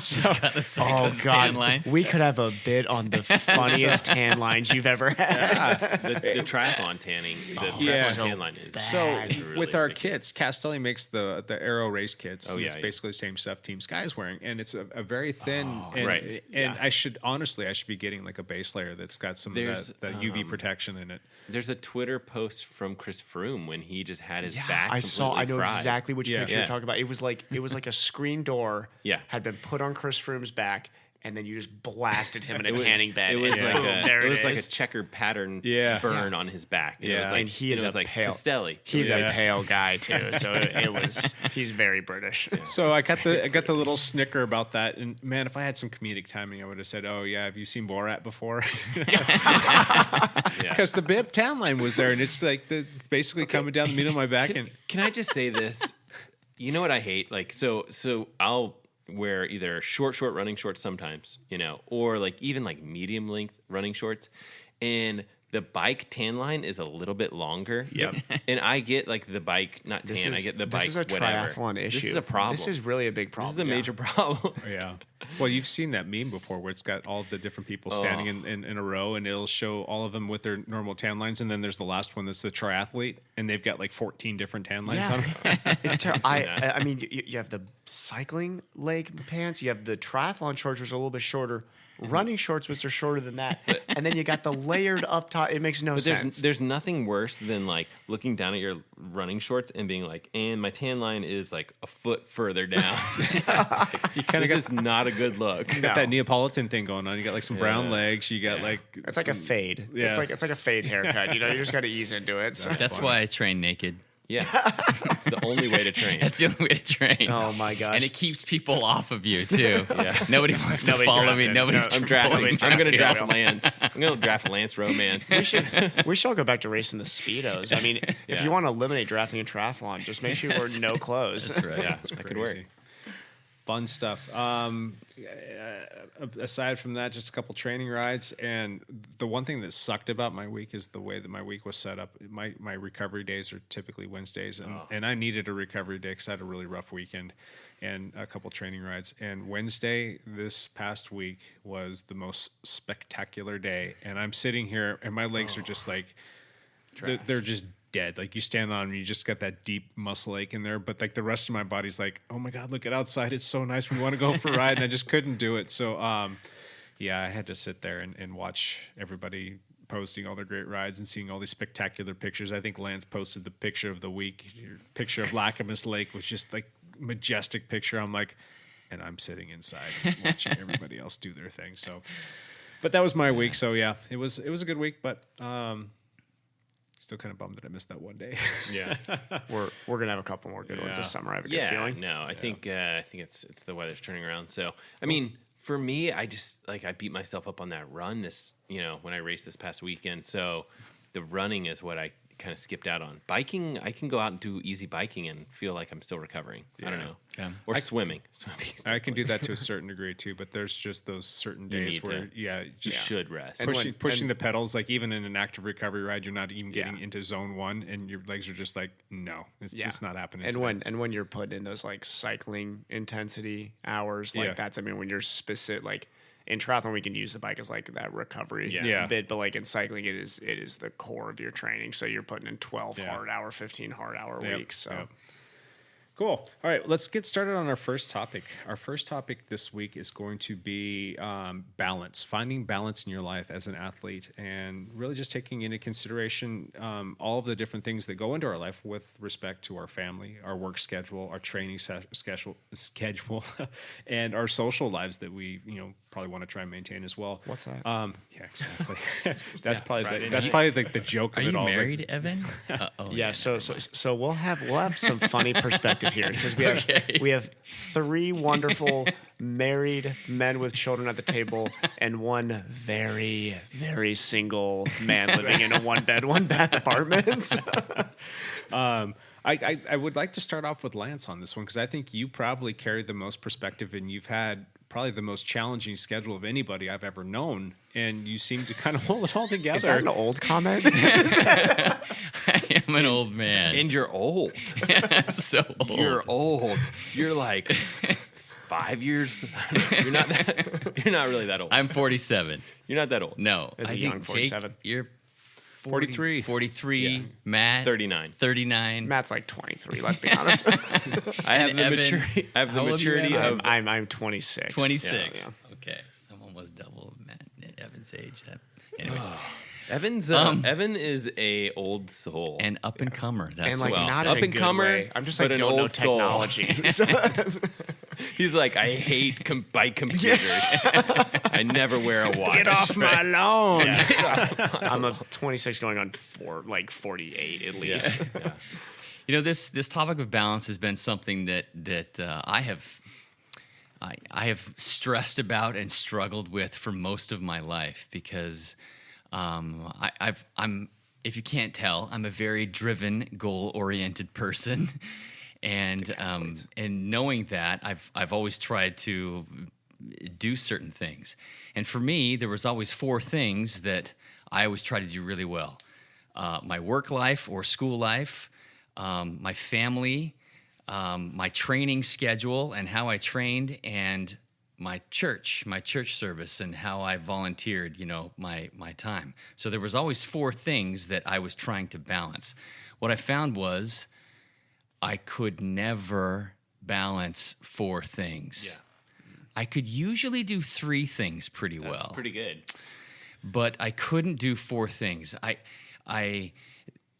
Tan line. We could have a bit on the funniest tan lines you've ever had. The triathlon tanning, triathlon tan line is really with our ridiculous. kits, Castelli makes the Aero race kits. Oh, It's yeah. basically the same stuff Team Sky's wearing, and it's a very thin. right. And I should be getting like a base layer that's got some There's, of that UV protection in it. There's a Twitter post from Chris Froome when he just had his back. I know fried. exactly which picture Yeah. you're talking about. It was like a screen door Yeah. had been put on Chris Froome's back, and then you just blasted him in a It was- tanning bed. It was and like boom, it was like a is. checkered pattern Yeah. burn on his back. And it was Yeah. like, And he is it was a like pale- Castelli. He's a Yeah. pale guy too, so he's very British. So I got the little snicker about that, and man, if I had some comedic timing, I would have said, "Oh yeah, have you seen Borat before?" Because the bib tan line was there, and it's like basically coming down the middle of my back. Can I just say this? You know what I hate? Like, so I'll wear either short running shorts sometimes, or like even like medium length running shorts, and the bike tan line is a little bit longer. Yep. And I get like the bike, not tan, I get the bike, This is a whatever. triathlon issue. This is a problem. This is really a big problem. This is a major problem. Yeah. Well, you've seen that meme before where it's got all the different people standing in a row, and it'll show all of them with their normal tan lines, and then there's the last one that's the triathlete, and they've got like 14 different tan lines on them. It's terrible. I mean, you have the cycling leg pants, you have the triathlon shorts, which are a little bit shorter, running shorts, which are shorter than that, and then you got the layered up top. It makes no But sense. there's nothing worse than like looking down at your running shorts and being like, and my tan line is like a foot further down. You kind of This got is not a good look. that Neapolitan thing going on. You got like some brown legs. You got like It's like a fade. Yeah. It's like a fade haircut. You just got to ease into it. So. That's why I train naked. Yeah, it's the only way to train. That's the only way to train. Oh my gosh! And it keeps people off of you too. Yeah. Nobody wants to Nobody's follow me. drafted. Nobody's No, I'm drafting. Nobody's I'm going to drafting. draft Lance. I'm going to draft Lance Romance. We should all go back to racing the speedos. I mean, if Yeah. you want to eliminate drafting a triathlon, just make sure you wear no clothes. That's right. Yeah, that could work. Fun stuff. Aside from that, just a couple training rides. And the one thing that sucked about my week is the way that my week was set up. My recovery days are typically Wednesdays, and I needed a recovery day because I had a really rough weekend and a couple training rides. And Wednesday this past week was the most spectacular day. And I'm sitting here, and my legs are just like, they're just dead. Like you stand on them, you just got that deep muscle ache in there. But like the rest of my body's like, oh my God, look at outside. It's so nice. We want to go for a ride. And I just couldn't do it. So, yeah, I had to sit there and watch everybody posting all their great rides and seeing all these spectacular pictures. I think Lance posted the picture of the week. Your picture of Lacamas Lake was just like majestic picture. I'm like, and I'm sitting inside watching everybody else do their thing. So, but that was my week. So yeah, it was a good week, but, still kind of bummed that I missed that one day. Yeah, we're gonna have a couple more good ones this summer. I have a good feeling. No, I think it's the weather's turning around. So I mean, for me, I just I beat myself up on that run when I raced this past weekend. So the running is what I kind of skipped out on. Biking, I can go out and do easy biking and feel like I'm still recovering. I don't know. Yeah. Or swimming. I can do that to a certain degree too, but there's just those certain days where you should rest. Pushing the pedals, like even in an active recovery ride, you're not even getting into zone 1 and your legs are just like, no, it's just not happening. And when you're putting in those like cycling intensity hours, like that's, when you're specific, like in triathlon, we can use the bike as like that recovery bit, but like in cycling, it is the core of your training. So you're putting in 12 hard hour, 15 hard hour weeks. So. Cool. All right, let's get started on our first topic. Our first topic this week is going to be balance, finding balance in your life as an athlete, and really just taking into consideration all of the different things that go into our life with respect to our family, our work schedule, our training schedule, and our social lives that we probably want to try and maintain as well. What's that? Yeah, exactly. That's probably the joke of it all. Are you married, Evan? Yeah. So we'll have some funny perspective here because we have 3 wonderful married men with children at the table and one very, very single man living in a 1-bed, 1-bath apartment. I would like to start off with Lance on this one because I think you probably carry the most perspective and you've had probably the most challenging schedule of anybody I've ever known, and you seem to kind of hold it all together. Is that an old comment? I am an old man. And you're old. I'm so old. You're old. You're like 5 years. You're not really that old. I'm 47. You're not that old. No. That's a young 47. Jake, you're 43. 43. Matt. 39. 39. Matt's like 23, let's be honest. I have the maturity. I have the maturity of. I'm 26. 26. Yeah. Okay. I'm almost double Matt at Evan's age. Anyway. Evan is a old soul. An up and comer. That's and like well. not up in a and good comer. way. I'm just like don't know technology. He's like, I hate bike computers. I never wear a watch. Get off my lawn. Yeah, I'm a 26 going on 48 at least. Yeah. This topic of balance has been something that I have stressed about and struggled with for most of my life because I'm if you can't tell, I'm a very driven, goal-oriented person. And knowing that, I've always tried to do certain things. And for me, there was always 4 things that I always tried to do really well. My work life or school life, my family, my training schedule and how I trained, and my church service and how I volunteered, my time. So there was always 4 things that I was trying to balance. What I found was I could never balance 4 things. Yeah. I could usually do 3 things pretty well. That's pretty good. But I couldn't do 4 things.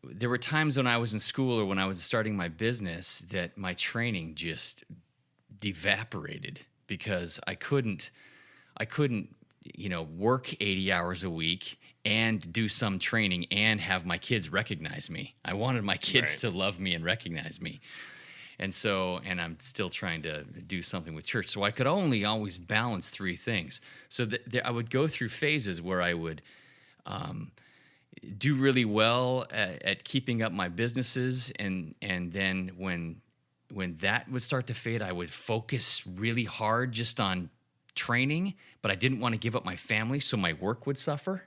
There were times when I was in school or when I was starting my business that my training just evaporated because I couldn't work 80 hours a week and do some training and have my kids recognize me. I wanted my kids to love me and recognize me. And I'm still trying to do something with church. So I could only always balance 3 things. So I would go through phases where I would do really well at keeping up my businesses. And then when when that would start to fade, I would focus really hard just on training, but I didn't want to give up my family, so my work would suffer.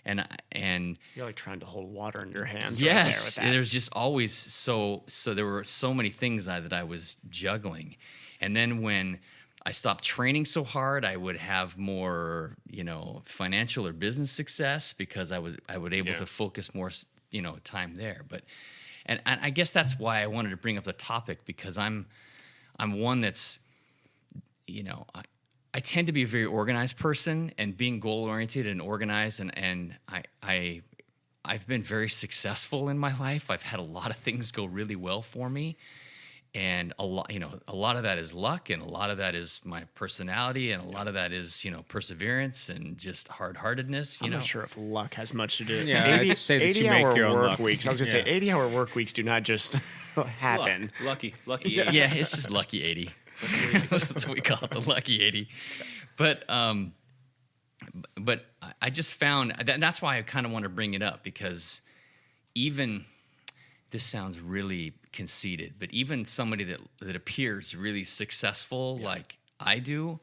And you're like trying to hold water in your hands. Yes, right there with that. there's just always so there were so many things that I was juggling. And then when I stopped training so hard, I would have more, financial or business success because I would able to focus more, time there. But and I guess that's why I wanted to bring up the topic, because I'm one that's, I tend to be a very organized person, and being goal oriented and organized, and I've been very successful in my life. I've had a lot of things go really well for me. And a lot of that is luck, and a lot of that is my personality, and a lot of that is, perseverance and just hard-heartedness. I'm not sure if luck has much to do with it. Yeah, I'd say that you make your own work luck. weeks. I was going to say 80-hour work weeks do not just happen. Lucky. Yeah, it's just lucky 80. That's what we call it, the lucky 80. But I just found that's why I kind of want to bring it up, because even this sounds really conceited, but even somebody that appears really successful like I do,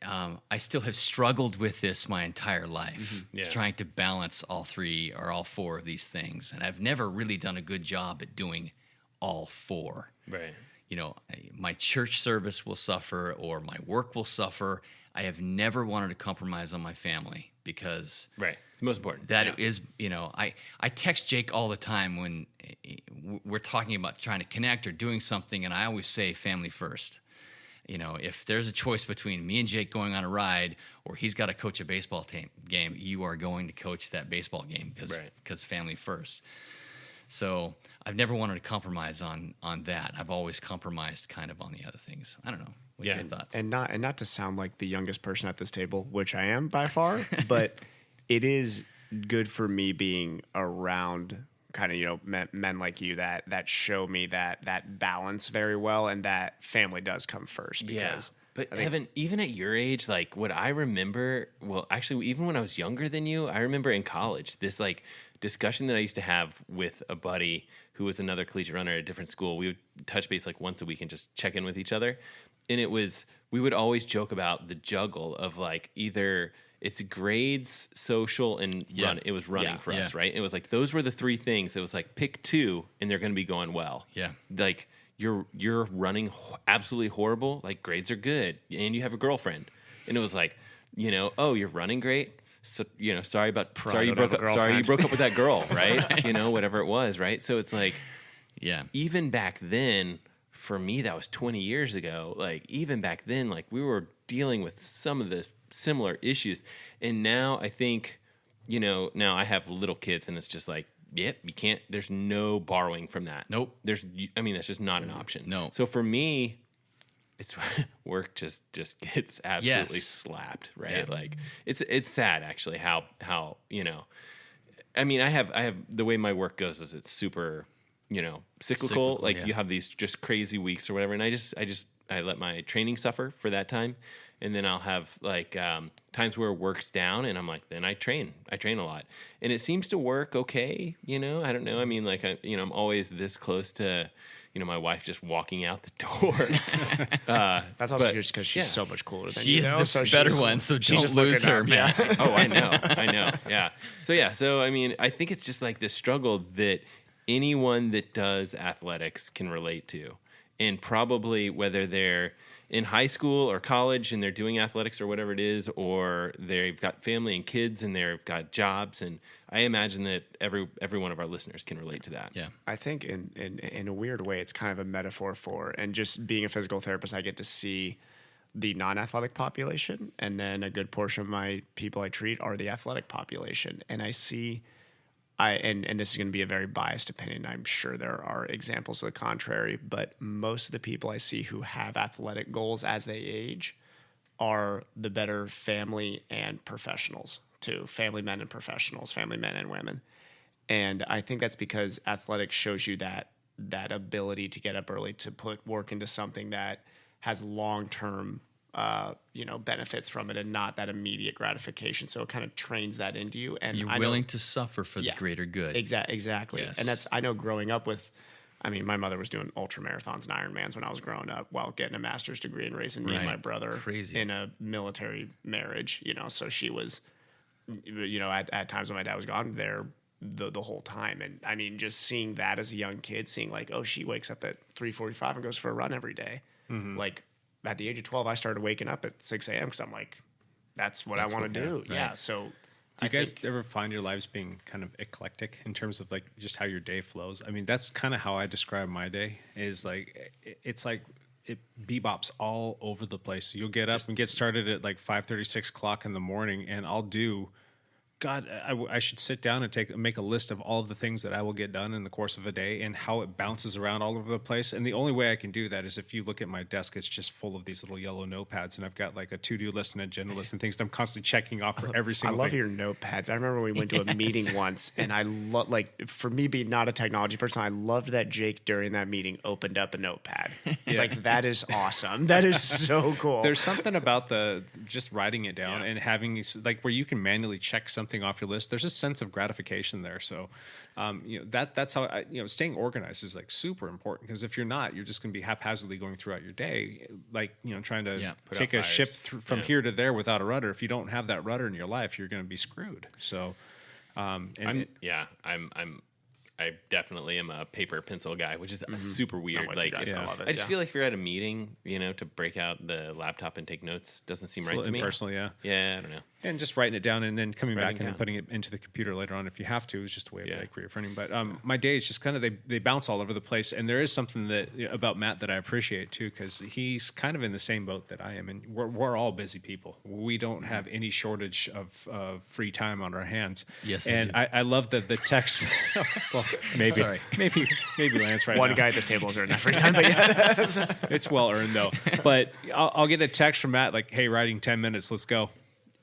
I still have struggled with this my entire life, trying to balance all three or all four of these things. And I've never really done a good job at doing all four. Right. My church service will suffer, or my work will suffer. I have never wanted to compromise on my family, because Right. It's the most important. that is, I text Jake all the time when we're talking about trying to connect or doing something, and I always say family first. If there's a choice between me and Jake going on a ride, or he's got to coach a baseball game, you are going to coach that baseball game because family first. So I've never wanted to compromise on that. I've always compromised kind of on the other things. I don't know. What are your thoughts? And not to sound like the youngest person at this table, which I am by far, but it is good for me being around kind of, men like you that show me that balance very well, and that family does come first. Because But Evan, even at your age, like what I remember, well, actually, even when I was younger than you, I remember in college, this like discussion that I used to have with a buddy who was another collegiate runner at a different school. We would touch base like once a week and just check in with each other. And we would always joke about the juggle of like either it's grades, social, and run. It was running for us, right? It was like those were the three things. It was like pick two, and they're going to be going well. Yeah, like you're running absolutely horrible. Like grades are good, and you have a girlfriend, and it was like, oh, you're running great. So sorry you broke up with that girl, right? Whatever it was, right? So it's like, even back then. For me, that was 20 years ago. Like even back then, like we were dealing with some of the similar issues. And now I think, now I have little kids, and it's just like, you can't, there's no borrowing from that. Nope. That's just not an option. No. So for me, it's work just gets absolutely slapped, right? Yeah. Like it's sad actually how I have the way my work goes is it's super, cyclical. Like you have these just crazy weeks or whatever. And I let my training suffer for that time. And then I'll have like times where work's down, and I'm like, then I train a lot, and it seems to work okay. I don't know. I mean, like I'm always this close to, my wife just walking out the door. That's also just because she's so much cooler than you. She's the better one, so don't lose her, man. Oh, I know. Yeah. So I mean, I think it's just like this struggle that anyone that does athletics can relate to, and probably whether they're in high school or college and they're doing athletics or whatever it is, or they've got family and kids and they've got jobs. And I imagine that every one of our listeners can relate to that. Yeah. I think in a weird way, it's kind of a metaphor for, and just being a physical therapist, I get to see the non-athletic population, and then a good portion of my people I treat are the athletic population. And I see, and this is going to be a very biased opinion. I'm sure there are examples of the contrary, but most of the people I see who have athletic goals as they age are the better family and professionals too. Family men and professionals, family men and women. And I think that's because athletics shows you that ability to get up early, to put work into something that has long-term benefits from it, and not that immediate gratification. So it kind of trains that into you. And you're willing to suffer for the greater good. Exactly. Yes. And I know growing up with, I mean, my mother was doing ultra marathons and Ironmans when I was growing up while getting a master's degree and raising me and my brother in a military marriage, so she was, at times when my dad was gone there the whole time. And I mean, just seeing that as a young kid, seeing like, oh, she wakes up at 3:45 and goes for a run every day. Like at the age of 12, I started waking up at 6 a.m. because I'm like, that's what I want to do. Right. Yeah. So do you guys ever find your lives being kind of eclectic in terms of like just how your day flows? I mean, that's kind of how I describe my day is like, it's like it bebops all over the place. So you'll get up and get started at like 5:30, 6 o'clock in the morning, and I'll do, God, I should sit down and make a list of all of the things that I will get done in the course of a day and how it bounces around all over the place. And the only way I can do that is if you look at my desk, it's just full of these little yellow notepads, and I've got like a to-do list and agenda list and things that I'm constantly checking off for every single thing. I love your notepads. I remember we went to a meeting once, and I love, like, for me being not a technology person, I loved that Jake during that meeting opened up a notepad. He's like, that is awesome. That is so cool. There's something about just writing it down and having like where you can manually check something off your list. There's a sense of gratification there. So, that's how staying organized is like super important, because if you're not, you're just going to be haphazardly going throughout your day, like trying to take a ship from here to there without a rudder. If you don't have that rudder in your life, you're going to be screwed. So, I definitely am a paper pencil guy, which is super weird. Like, I love it. I just feel like if you're at a meeting, to break out the laptop and take notes doesn't seem right to me. Personally, yeah, I don't know. And just writing it down and then coming back and then putting it into the computer later on if you have to is just a way of like reaffirming. But my days just kind of they bounce all over the place, and there is something that about Matt that I appreciate too, because he's kind of in the same boat that I am, and we're all busy people. We don't have any shortage of free time on our hands. Yes, and I love the text. Well, maybe Lance right now. One guy at this table has earned that free time, but yeah, it's well earned though. But I'll get a text from Matt like, "Hey, writing 10 minutes, let's go."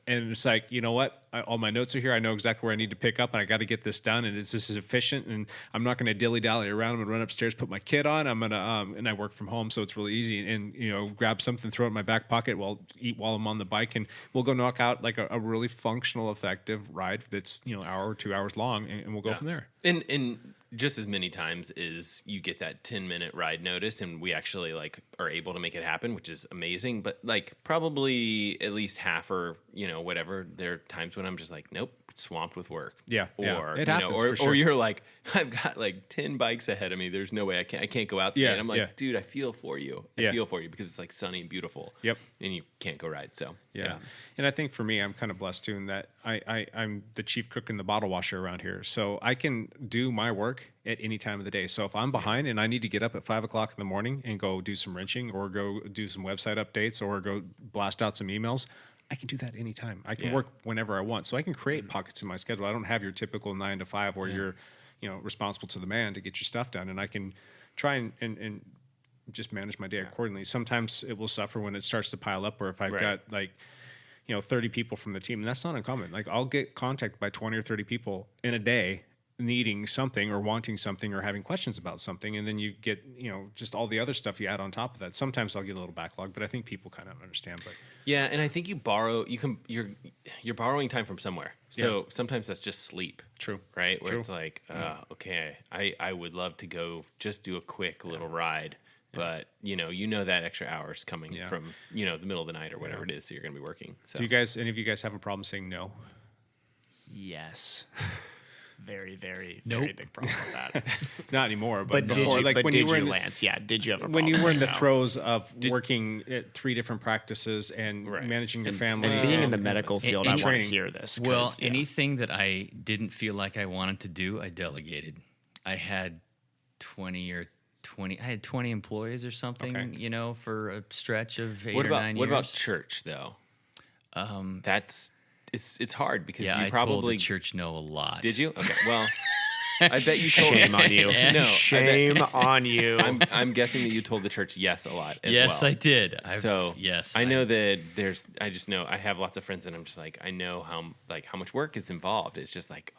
And it's like, you know what? All my notes are here. I know exactly where I need to pick up, and I got to get this done. And this is efficient, and I'm not going to dilly-dally around. I'm going to run upstairs, put my kid on. I'm going to, and I work from home, so it's really easy. And, grab something, throw it in my back pocket, eat while I'm on the bike, and we'll go knock out like a really functional, effective ride that's, hour or 2 hours long, and we'll go from there. And just as many times as you get that 10-minute ride notice, and we actually like are able to make it happen, which is amazing. But like probably at least half or whatever, there are times when I'm just like, nope, swamped with work. Yeah, or it happens for sure. or you're like, I've got like 10 bikes ahead of me. There's no way I can't go out today. And I'm like, dude, I feel for you. I feel for you because it's like sunny and beautiful. Yep. And you can't go ride. So yeah. And I think for me, I'm kind of blessed too in that I'm the chief cook and the bottle washer around here, so I can do my work at any time of the day. So if I'm behind and I need to get up at 5 o'clock in the morning and go do some wrenching or go do some website updates or go blast out some emails, I can do that anytime. I can work whenever I want. So I can create pockets in my schedule. I don't have your typical 9 to 5 where you're, responsible to the man to get your stuff done. And I can try and just manage my day accordingly. Sometimes it will suffer when it starts to pile up, or if I've got 30 people from the team, and that's not uncommon. Like I'll get contacted by 20 or 30 people in a day needing something or wanting something or having questions about something, and then you get just all the other stuff you add on top of that. Sometimes I'll get a little backlog, but I think people kind of understand. But yeah, and I think you're borrowing time from somewhere. So sometimes that's just sleep. True. Right? Where it's like, okay, I would love to go just do a quick little ride. But that extra hour's coming from the middle of the night or whatever it is that you're going to be working. So do any of you guys have a problem saying no? Yes. Very, very, very big problem with that. Not anymore. But did before, you, like but when did you were you, Lance? Yeah, did you have a problem? When you were in the saying no? throes of working at 3 different practices and managing your family and being in the medical field, I want to hear this. Well, anything that I didn't feel like I wanted to do, I delegated. I had 20 employees or something, for a stretch of 8 or 9 years. What about church though? It's hard because you probably I told the church no a lot. Did you? Okay. Well, I bet you told shame on you. No, shame on you. I'm guessing that you told the church yes a lot. Yes, I did. Yes, I know that there's. I just know I have lots of friends, and I'm just like I know how much work is involved. It's just like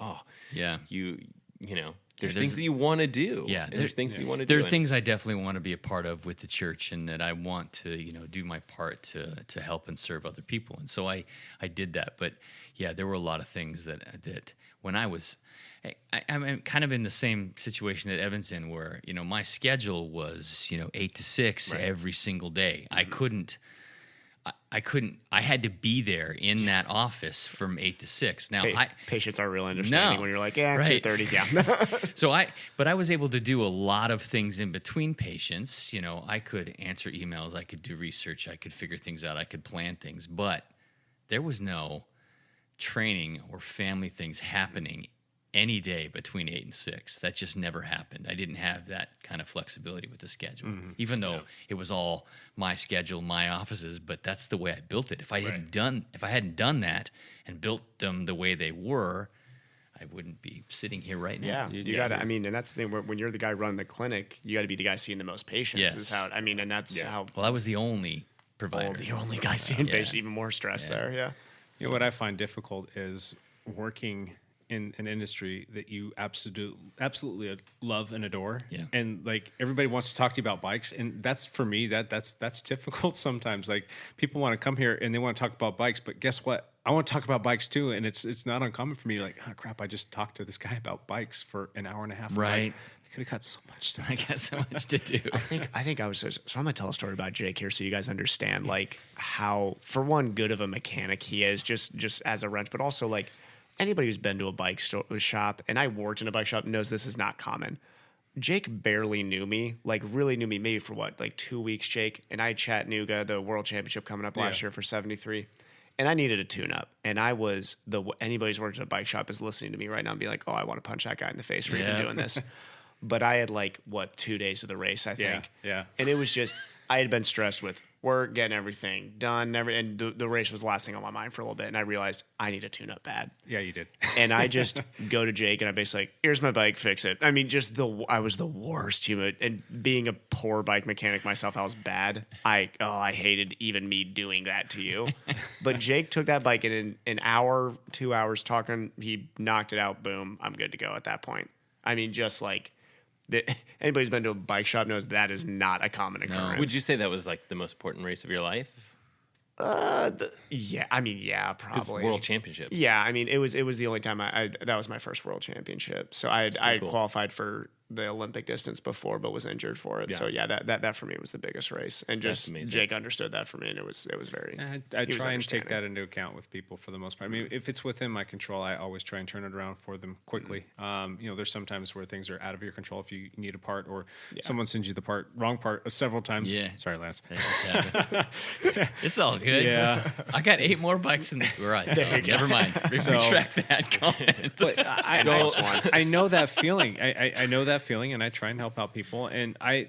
There's things that you want to do. Yeah, there's things you want to do. There are things I definitely want to be a part of with the church, and that I want to, do my part to help and serve other people. And so I did that. But yeah, there were a lot of things that when I was, I'm kind of in the same situation that Evan's in, where my schedule was 8 to 6 every single day. I couldn't. I had to be there in that office from 8 to 6. Now, patients are real understanding when you're like, 2:30, yeah. But I was able to do a lot of things in between patients. I could answer emails, I could do research, I could figure things out, I could plan things, but there was no training or family things happening any day between 8 and 6. That just never happened. I didn't have that kind of flexibility with the schedule, even though it was all my schedule, my offices, but that's the way I built it. If I hadn't done that and built them the way they were, I wouldn't be sitting here right now. Yeah, you got to, and that's the thing, when you're the guy running the clinic, you got to be the guy seeing the most patients. Yes. Is how, and that's how. Well, I was the only provider. The only guy seeing patients, even more stress there, What I find difficult is working in an industry that you absolutely love and adore, and like everybody wants to talk to you about bikes, and that's for me that's difficult sometimes. Like people want to come here and they want to talk about bikes, but guess what? I want to talk about bikes too, and it's not uncommon for me. Like, oh crap, I just talked to this guy about bikes for an hour and a half. Right. I could have got so much stuff. I got so much to do. I think I was so I'm gonna tell a story about Jake here so you guys understand like how, for one, good of a mechanic he is, just as a wrench, but also like anybody who's been to a bike shop, and I worked in a bike shop, knows this is not common. Jake barely knew me, like really knew me, maybe for what, like 2 weeks, Jake. And I had Chattanooga, the World Championship coming up last year for 73. And I needed a tune-up. And anybody who's worked at a bike shop is listening to me right now and be like, oh, I want to punch that guy in the face for even doing this. But I had 2 days of the race, I think. Yeah. And it was just, I had been stressed with work, getting everything done, and the race was the last thing on my mind for a little bit. And I realized I need a tune-up bad. Yeah, you did. And I just go to Jake and I basically like, here's my bike, fix it. I mean, I was the worst human. And being a poor bike mechanic myself, I was bad. I hated even me doing that to you. But Jake took that bike and in an hour, 2 hours talking, he knocked it out. Boom, I'm good to go at that point. I mean, just like, anybody who's been to a bike shop knows that is not a common occurrence. Would you say that was like the most important race of your life? Yeah, probably World Championships. Yeah, I mean, it was the only time that was my first World Championship. So I had qualified for the Olympic distance before, but was injured for it. Yeah. So yeah, that for me was the biggest race, and just Jake understood that for me, and it was very. I try and take that into account with people for the most part. I mean, if it's within my control, I always try and turn it around for them quickly. There's sometimes where things are out of your control. If you need a part or someone sends you the wrong part several times. Yeah. Sorry, Lance. It's all good. Yeah. I got 8 more bikes in the garage. Never mind. Retract that comment. But I know that feeling. I know that feeling, and I try and help out people. And I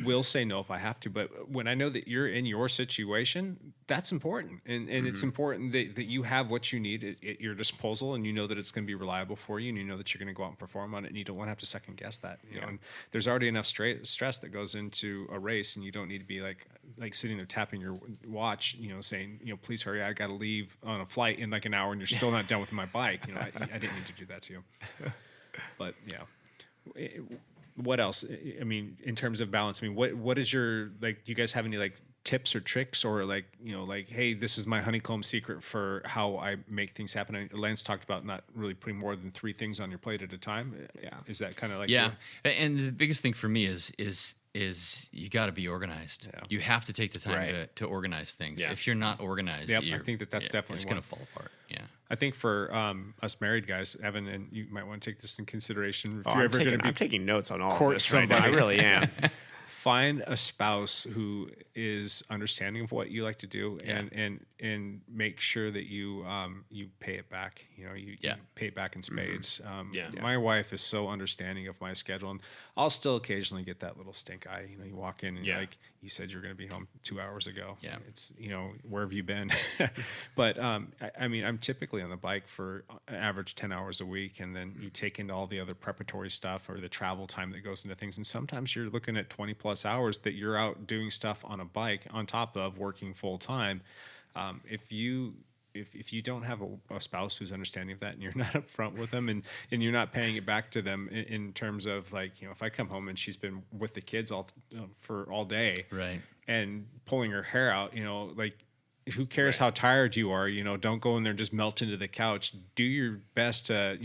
will say no if I have to. But when I know that you're in your situation, that's important. And it's important that you have what you need at your disposal, and you know that it's going to be reliable for you, and you know that you're going to go out and perform on it, and you don't want to have to second guess that. You know, and there's already enough stress that goes into a race, and you don't need to be like sitting there tapping your watch, saying, please hurry, I got to leave on a flight in like an hour, and you're still not done with my bike. I didn't need to do that to you. But yeah. What else? I mean, in terms of balance, I mean, what is your, do you guys have any tips or tricks, or hey, this is my honeycomb secret for how I make things happen? And Lance talked about not really putting more than 3 things on your plate at a time. Yeah. Is that kind of and the biggest thing for me is you got to be organized. Yeah. You have to take the time to organize things. Yeah. If you're not organized, I think that's definitely it's going to fall apart. Yeah. I think for us married guys, Evan, and you might want to take this in consideration. If you're ever going to be, I'm taking notes on all of this right now. I really am. Find a spouse who is understanding of what you like to do, and make sure that you pay it back. You pay it back in spades. My wife is so understanding of my schedule, and I'll still occasionally get that little stink eye. You walk in and you said you're going to be home 2 hours ago. Yeah, it's where have you been? But I mean, I'm typically on the bike for an average 10 hours a week, and then you take into all the other preparatory stuff or the travel time that goes into things, and sometimes you're looking at 20 plus hours that you're out doing stuff on a bike on top of working full time. If you don't have a spouse who's understanding of that, and you're not upfront with them, and you're not paying it back to them in terms of if I come home and she's been with the kids for all day, right, and pulling her hair out, who cares how tired you are? Don't go in there and just melt into the couch. Do your best to,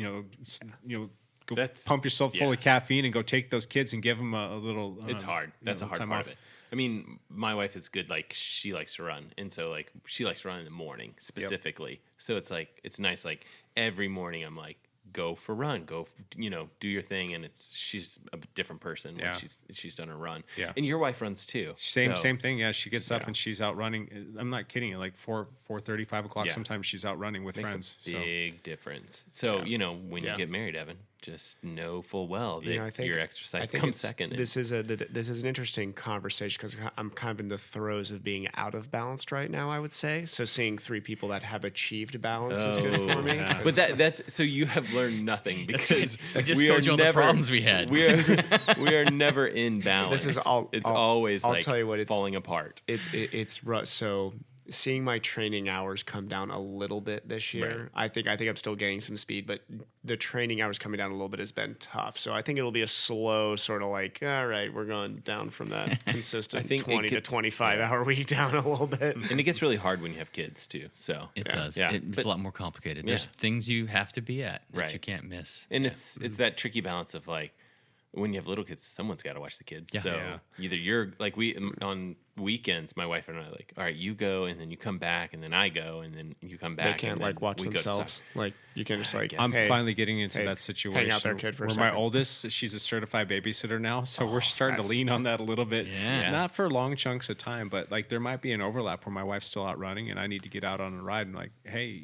go pump yourself full of caffeine and go take those kids and give them a little. It's hard. That's a hard part of it. I mean, my wife is good. Like, she likes to run, and so like she likes to run in the morning specifically. Yep. So it's like it's nice. Like every morning, I'm like, go for a run, go, do your thing, and she's a different person when she's done her run. Yeah, and your wife runs too. Same thing. Yeah, she gets up and she's out running. I'm not kidding you. Like 4:30, 5 o'clock. Yeah. Sometimes she's out running with friends. Big difference. So when you get married, Evan, just know full well that your exercise comes second. This is an interesting conversation because I'm kind of in the throes of being out of balance right now, I would say. So seeing 3 people that have achieved balance is good for me. Yeah. But that's so you have learned nothing because I just told you all the problems we had. We are never in balance. This is always I'll like tell you what, falling apart. It's rough. So seeing my training hours come down a little bit this year, right. I think I'm still gaining some speed, but the training hours coming down a little bit has been tough. So I think it'll be a slow sort of like, all right, we're going down from that consistent 20 to 25 hour week down a little bit. And it gets really hard when you have kids too. So it does. Yeah. It's a lot more complicated. There's things you have to be at that you can't miss. And it's that tricky balance of like, when you have little kids, someone's got to watch the kids. Yeah. So either you're like on weekends, my wife and I are like, all right, you go and then you come back and then I go and then you come back. They can't like watch themselves. Like you can just like. I'm finally getting into that situation. Hang out there, kid, for a second. My oldest, she's a certified babysitter now, so we're starting to lean on that a little bit. Yeah. Not for long chunks of time, but like there might be an overlap where my wife's still out running and I need to get out on a ride and like, hey,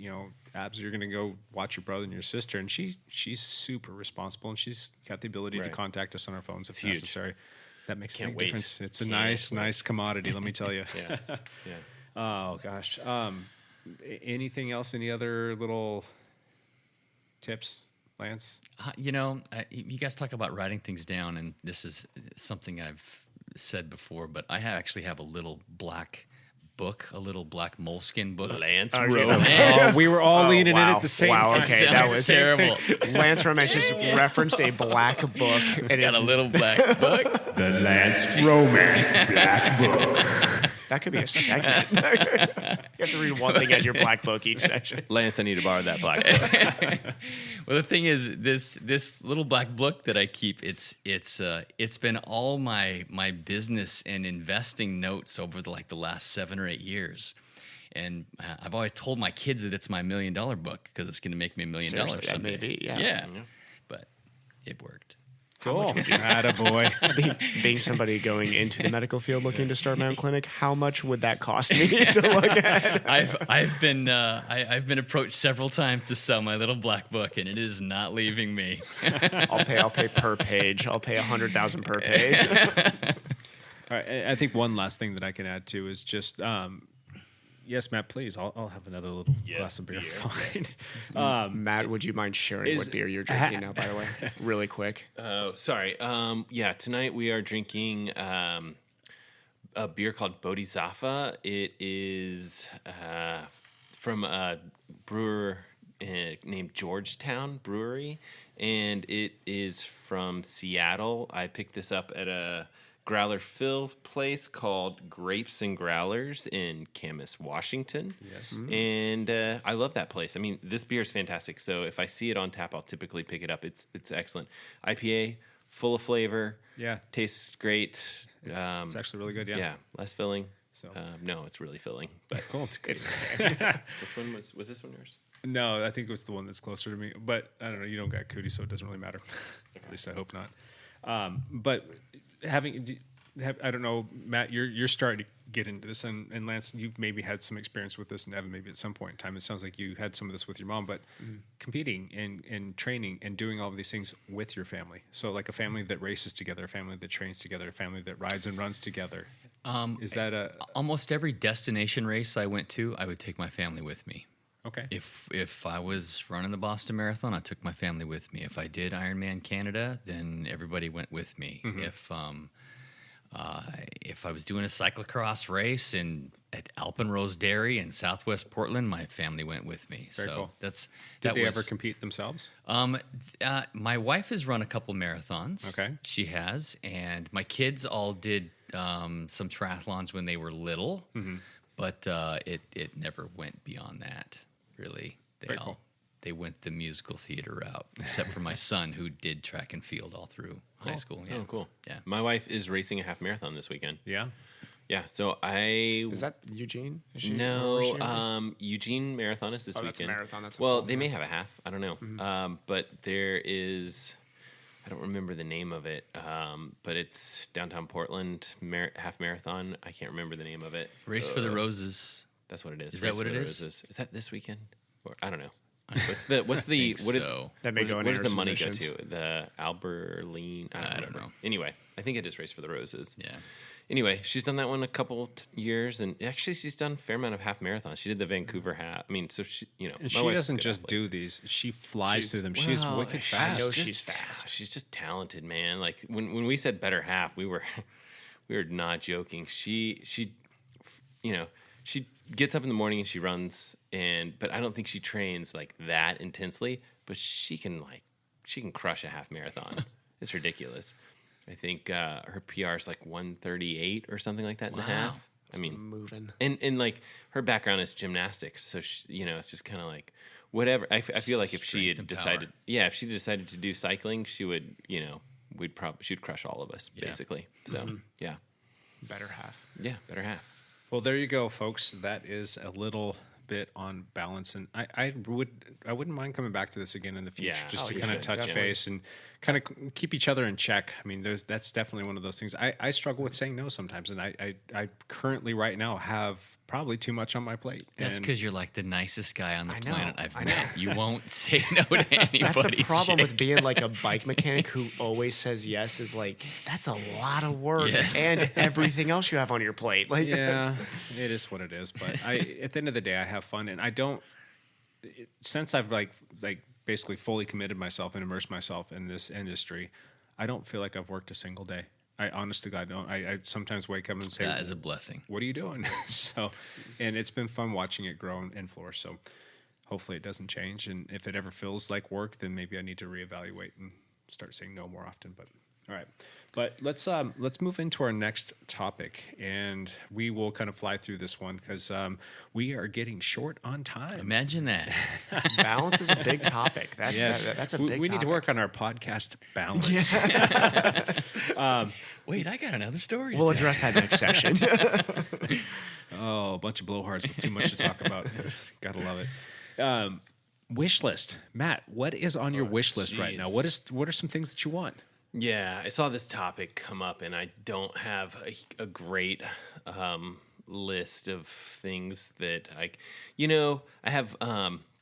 Abs, you're going to go watch your brother and your sister. And she's super responsible and she's got the ability to contact us on our phones if necessary. That makes a big difference. It's a nice commodity, let me tell you. Yeah. Oh, gosh. Anything else? Any other little tips, Lance? You guys talk about writing things down, and this is something I've said before, but I actually have a little black book, a little black moleskin book. Lance Romance. We were all leaning in at the same time. Okay, that was terrible. Lance Romance just referenced a black book. It got a little black book. The Lance Romance Black Book. That could be a segment. You have to read one thing as your black book each session. Lance, I need to borrow that black book. Well, the thing is, this little black book that I keep, it's been all my business and investing notes over the last 7 or 8 years. And I've always told my kids that it's my $1 million book because it's going to make me $1 million someday. That may be, yeah. But it worked. Cool. Attaboy. Being somebody going into the medical field looking to start my own clinic, how much would that cost me to look at? I've been approached several times to sell my little black book, and it is not leaving me. I'll pay per page. I'll pay $100,000 per page. All right. I think one last thing that I can add to is just. Yes, Matt, please. I'll have another little glass of beer. Fine. Matt, would you mind sharing what beer you're drinking now, by the way? Really quick. Oh, sorry. Tonight we are drinking a beer called Bodhisattva. It is from a brewer named Georgetown Brewery, and it is from Seattle. I picked this up at a growler fill place called Grapes and Growlers in Camas, Washington. Yes. And I love that place. I mean, this beer is fantastic. So if I see it on tap, I'll typically pick it up. It's excellent. IPA, full of flavor. Yeah. Tastes great. It's actually really good, yeah. Yeah, less filling. So no, it's really filling. But cool. It's great. This one was this one yours? No, I think it was the one that's closer to me. But I don't know. You don't got cootie, so it doesn't really matter. At least I hope not. But I don't know, Matt, you're starting to get into this, and Lance, you've maybe had some experience with this, and Evan, maybe at some point in time. It sounds like you had some of this with your mom, but competing and training and doing all of these things with your family. So like a family that races together, a family that trains together, a family that rides and runs together. Is that almost every destination race I went to, I would take my family with me. Okay. If I was running the Boston Marathon, I took my family with me. If I did Ironman Canada, then everybody went with me. Mm-hmm. If If I was doing a cyclocross race at Alpenrose Dairy in Southwest Portland, my family went with me. Very so cool. Did they ever compete themselves? My wife has run a couple marathons. Okay. She has, and my kids all did some triathlons when they were little, but it never went beyond that. Really, Very cool. They went the musical theater route, except for my son, who did track and field all through high school. Yeah. Oh, cool. Yeah. My wife is racing a half marathon this weekend. Yeah. Yeah. So Is that Eugene? Is she- or is she No, already- Eugene Marathon is this Oh, weekend. that's a marathon, that's a well, full they may have a half. I don't know. But there is, I don't remember the name of it. But it's downtown Portland half marathon. I can't remember the name of it. Race for the Roses. That's what it is. Is Race that what for it the is? Roses. Is that this weekend? Or I don't know. What's the think what did, so. That may go in where does the Anderson money Missions. go to? The Alberline? I don't remember. know. Anyway, I think it is Race for the Roses. Yeah. Anyway, she's done that one a couple years, and actually she's done a fair amount of half marathons. She did the Vancouver half. I mean, so she, And my she wife's a doesn't good just athlete. do these; she flies through them. She's Well, wicked she's fast. I know just- she's fast. She's just talented, man. Like when we said better half, we were not joking. She she gets up in the morning and she runs, but I don't think she trains like that intensely. But she can crush a half marathon. It's ridiculous. I think her PR is like 1:38 or something like that in the half. I mean, moving. and like her background is gymnastics, so it's just kind of like whatever. I feel like if she Strength had and decided, power. if she decided to do cycling, she would, she'd crush all of us basically. So yeah, Better half. better half. Well, there you go, folks. That is a little bit on balance, and I wouldn't mind coming back to this again in the future, Yeah. just Oh, to you kind of should, touch definitely. base and kind of keep each other in check. I mean, that's definitely one of those things. I struggle with saying no sometimes, and I currently right now have probably too much on my plate. That's And because you're like the nicest guy on the I know, planet I've I met. You won't say no to anybody. That's the problem with Jake. being like a bike mechanic who always says yes. Is like that's a lot of work Yes. and everything else you have on your plate. Like yeah, it is what it is. But at the end of the day, I have fun, and I don't. Since I've like basically fully committed myself and immersed myself in this industry, I don't feel like I've worked a single day. I honest to God don't. I sometimes wake up and say, That is a blessing. "What are you doing?" So, and it's been fun watching it grow and flourish. So, hopefully, it doesn't change. And if it ever feels like work, then maybe I need to reevaluate and start saying no more often. But all right, but let's move into our next topic, and we will kind of fly through this one because we are getting short on time. Imagine that. balance is a big topic. That's a big. We need to topic. work on our podcast balance. Wait, I got another story. We'll address that next session. Oh, a bunch of blowhards with too much to talk about. Gotta love it. Wish list, Matt. What is on your wish list right now? jeez. What are some things that you want? Yeah, I saw this topic come up, and I don't have a great list of things that I have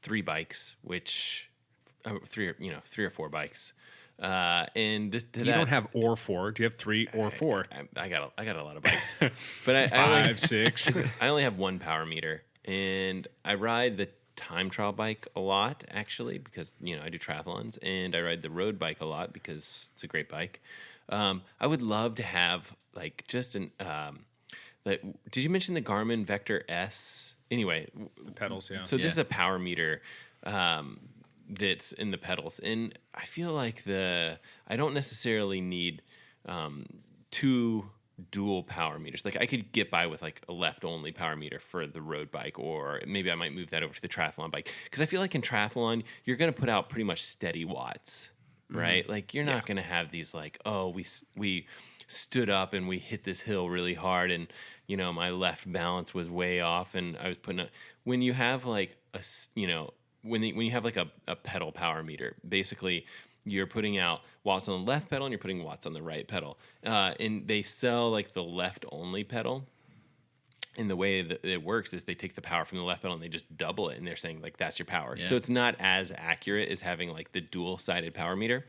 3 bikes, which 3 or 4 bikes, and You don't have or 4. Do you have 3 or 4? I got a lot of bikes, but I 5, 6. I only have 1 power meter, and I ride the time trial bike a lot, actually, because I do triathlons, and I ride the road bike a lot because it's a great bike. I would love to have like just an. Did you mention the Garmin Vector S? Anyway, The pedals, yeah. so this is a power meter that's in the pedals, and I feel like I don't necessarily need 2 dual power meters. Like I could get by with like a left only power meter for the road bike, or maybe I might move that over to the triathlon bike, because I feel like in triathlon you're going to put out pretty much steady watts, right? Like you're not going to have these like, oh, we stood up and we hit this hill really hard, and my left balance was way off, and I was putting up. When you have like when you have like a pedal power meter, basically you're putting out watts on the left pedal and you're putting watts on the right pedal. And they sell like the left only pedal. And the way that it works is they take the power from the left pedal and they just double it, and they're saying like that's your power. Yeah. So it's not as accurate as having like the dual sided power meter.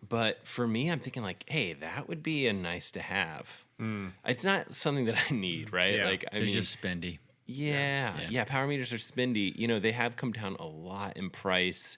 But for me, I'm thinking like, hey, that would be a nice to have. It's not something that I need, right? Yeah. Like I They're mean, just spendy. yeah, power meters are spendy. They have come down a lot in price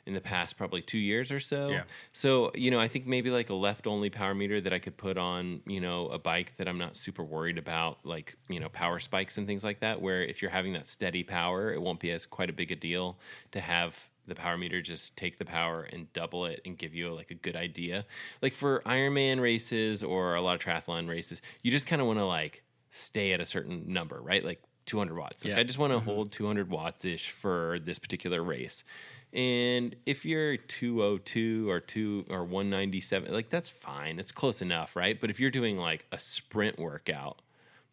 in the past probably 2 years or so. Yeah. So, I think maybe like a left-only power meter that I could put on, a bike that I'm not super worried about, like, power spikes and things like that, where if you're having that steady power, it won't be as quite a big a deal to have the power meter just take the power and double it and give you like a good idea. Like for Ironman races or a lot of triathlon races, you just kind of want to like stay at a certain number, right? Like 200 watts. Like I just want to hold 200 watts ish for this particular race. And if you're 202 or 197, like that's fine. It's close enough, right? But if you're doing like a sprint workout,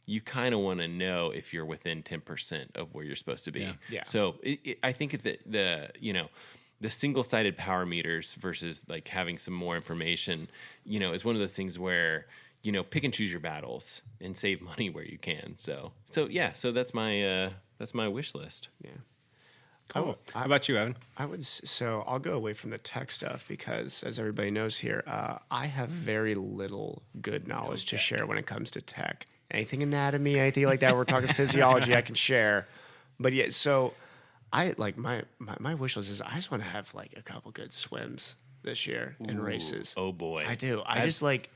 you kind of want to know if you're within 10% of where you're supposed to be. Yeah. So I think the single-sided power meters versus like having some more information, is one of those things where, pick and choose your battles and save money where you can. So that's my wish list. Yeah. Cool. How about you, Evan? So I'll go away from the tech stuff because, as everybody knows here, I have very little good knowledge to share when it comes to tech. Anything anatomy, anything like that. We're talking physiology, I can share. But yeah, so I like my wish list is I just want to have like a couple good swims this year in races. Oh boy, I do. I just like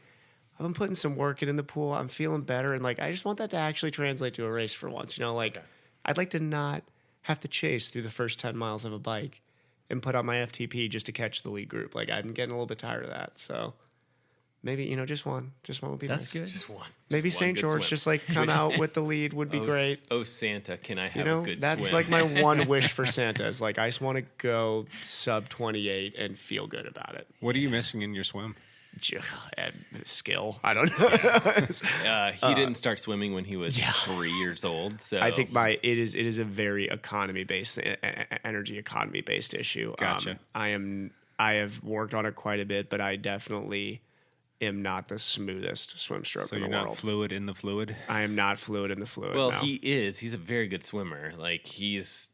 I've been putting some work in the pool. I'm feeling better, and like I just want that to actually translate to a race for once. I'd like to not have to chase through the first 10 miles of a bike and put on my FTP just to catch the lead group. Like I'm getting a little bit tired of that. So maybe, just one would be That's nice. good. just one. Maybe Just one St. good George swim. just like come out with the lead would be great. Oh Santa, can I have a good That's swim? like my one wish for Santa is like, I just want to go sub 28 and feel good about it. What are you missing in your swim? Skill. I don't know. He didn't start swimming when he was 3 years old. So I think it is a very economy based, energy economy based issue. Gotcha. I have worked on it quite a bit, but I definitely am not the smoothest swim stroke So in you're the not world. fluid in the fluid? I am not fluid in the fluid. Well, no. he is. He's a very good swimmer. Like he's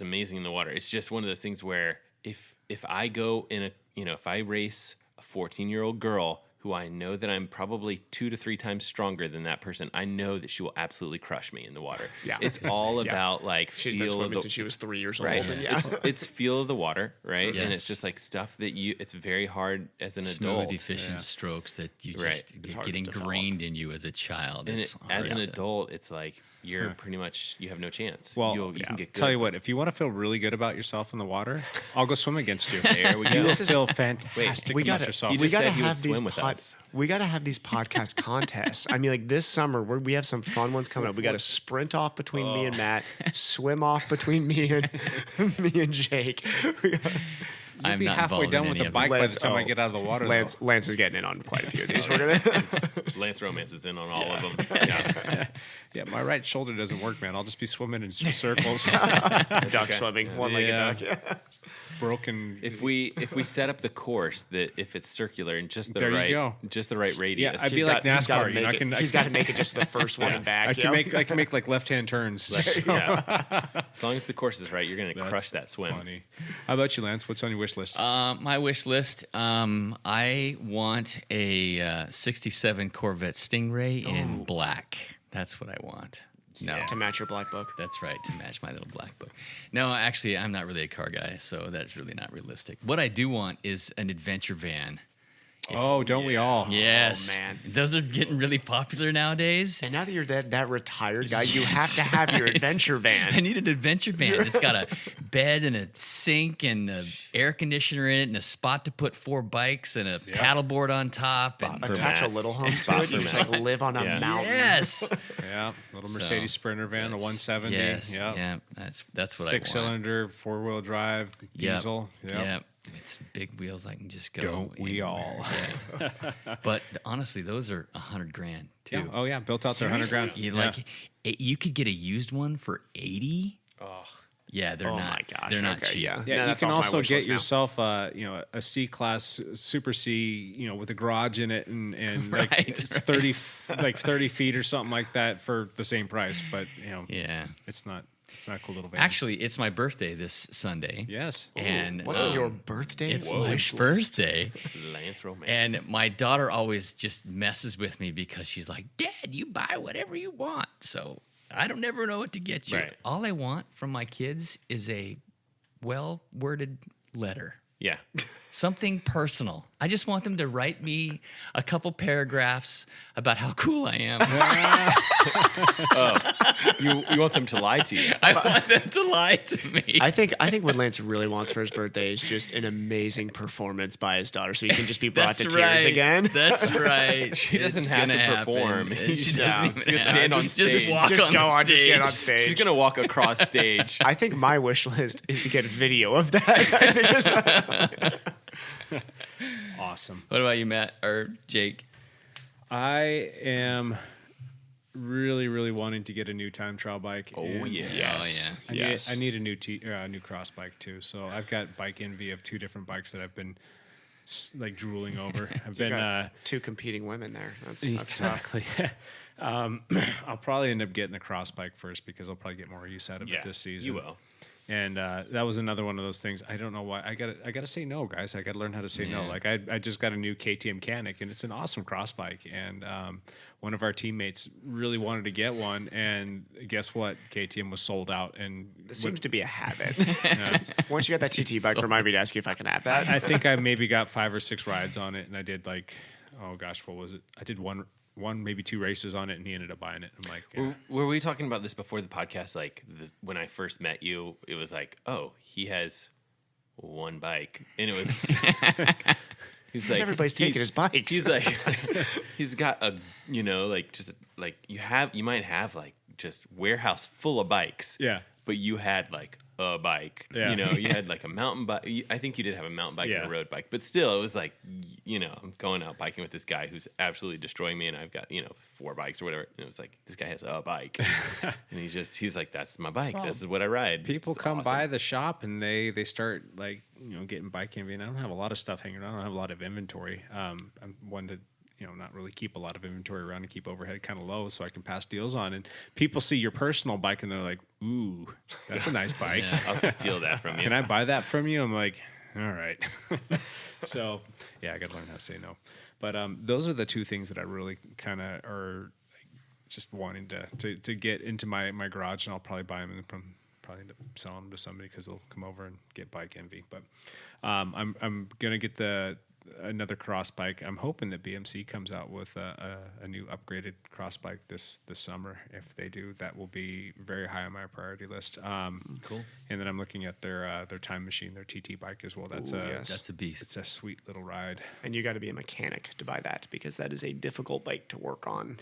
amazing in the water. It's just one of those things where if I go in if I race a 14-year-old girl who I know that I'm probably 2 to 3 times stronger than that person, I know that she will absolutely crush me in the water. Yeah. It's all about like She's feel been of swimming the, since she was 3 years right. old. And yeah. It's feel of the water, right? Yes. And it's just like stuff that it's very hard as an Smooth, adult. efficient strokes that you Right. just It's hard get to develop. ingrained in you as a child. And It's as hard an to- adult, it's like you're pretty much you have no chance. Well, you can get good. Tell you what, if you want to feel really good about yourself in the water, I'll go swim against you. There we go. You will feel fantastic we about gotta, yourself. You we just said gotta he would have these swim with us. we gotta have these podcast contests. I mean, like this summer, we have some fun ones coming up. We got to sprint off between me and Matt, swim off between me and Jake. We got- You'll I'm be not halfway involved done in with any the of bike it. by the time I get out of the water. Lance is getting in on quite a few of these. We're gonna. Lance Romance is in on all of them. Yeah. Yeah, my right shoulder doesn't work, man. I'll just be swimming in circles. Duck swimming, one-legged Yeah. duck. Yeah. Broken. If we set up the course that if it's circular and just the There you right go. radius. Yeah, I'd be like NASCAR. You're not gonna. He's got to make it just to the first one and back. I can make like left-hand turns. yeah. As long as the course is right, you're gonna crush that swim. Funny. How about you, Lance? What's on your wish list? My wish list. I want a '67 Corvette Stingray in black. That's what I want. No, To match your black book. that's right, to match my little black book. No, actually, I'm not really a car guy, so that's really not realistic. What I do want is an adventure van. Oh, don't we all? Yes, man. those are getting really popular nowadays. And now that you're that retired guy, you have to have your adventure van. I need an adventure van. It's got a bed and a sink and an air conditioner in it and a spot to put 4 bikes and a paddleboard on top. And Attach a little home to it. You just like live on a mountain. yes, Yeah, little Mercedes Sprinter van, a 170. yes, Yeah. yeah. That's what I want. 6-cylinder, 4-wheel drive, Yep. diesel. Yep. Yep. It's big wheels. I can just go. Don't we all? anywhere. Yeah. But honestly, those are $100,000 too. Yeah. Oh yeah, built out there, $100,000. You Yeah. like you could get a used one for 80. Oh. Yeah, they're Oh not. my gosh. They're not okay, cheap. Yeah, Yeah, No, you that's can off my also wish get list now. yourself, a C-class, Super C, with a garage in it, and like Right, it's 30 feet or something like that for the same price. But Yeah. it's not a cool little van. Actually, it's my birthday this Sunday. yes. And What's on your birthday? it's wish my list? birthday. Lance Romance. And my daughter always just messes with me because she's like, "Dad, you buy whatever you want." So I don't never know what to get you. Right. All I want from my kids is a well-worded letter. Yeah. Something personal. I just want them to write me a couple paragraphs about how cool I am. You want them to lie to you. I want them to lie to me. I think what Lance really wants for his birthday is just an amazing performance by his daughter, so he can just be brought That's to tears right. again. That's right. She doesn't have to perform. She No, doesn't she's even gonna stand on just stage. walk Just on go the on, just get on stage. stage. She's gonna walk across stage. I think my wish list is to get video of that. I think it's- Awesome. What about you, Matt or Jake? I am really, really wanting to get a new time trial bike. Oh, and yeah. Yes. Oh, yeah. Yes. I need a new cross bike too. So I've got bike envy of 2 different bikes that I've been like drooling over. I've You been got 2 competing women there. That's tough. exactly. I'll probably end up getting the cross bike first because I'll probably get more use out of it this season. You will. And that was another one of those things. I don't know why. I gotta say no, guys. I gotta learn how to say no. Like I just got a new KTM Canic, and it's an awesome cross bike. And one of our teammates really wanted to get one, and guess what? KTM was sold out. And This seems to be a habit. Once you got that TT bike, remind me to ask you if I can have that. I think I maybe got 5 or 6 rides on it, and I did like, oh gosh, what was it? I did one maybe 2 races on it, and he ended up buying it. I'm like, yeah. Were we talking about this before the podcast? Like when I first met you, it was like, oh, he has one bike, and it was. He's like, everybody's taking his bikes. He's like, he's got a, like just like you might have like just warehouse full of bikes. Yeah. But you had like a bike. Yeah. You had like a mountain bike. I think you did have a mountain bike and Yeah. a road bike. But still, it was like, I'm going out biking with this guy who's absolutely destroying me, and I've got 4 bikes or whatever. And it was like, this guy has a bike, and he's like, that's my bike. Well, this is what I ride. People It's come awesome. by the shop and they start like getting bike envy, and I don't have a lot of stuff hanging around. I don't have a lot of inventory. I'm one to not really keep a lot of inventory around and keep overhead kind of low so I can pass deals on. And people see your personal bike and they're like, ooh, that's a nice bike. Yeah. I'll steal that from you. Can I buy that from you? I'm like, all right. So yeah, I got to learn how to say no. But those are the 2 things that I really kind of are just wanting to get into my garage, and I'll probably buy them and probably end up selling them to somebody because they'll come over and get bike envy. But I'm gonna get another cross bike. I'm hoping that BMC comes out with a new upgraded cross bike this summer. If they do, that will be very high on my priority list. Cool. And then I'm looking at their time machine, their TT bike as well. That's That's a beast. It's a sweet little ride. And you got to be a mechanic to buy that because that is a difficult bike to work on.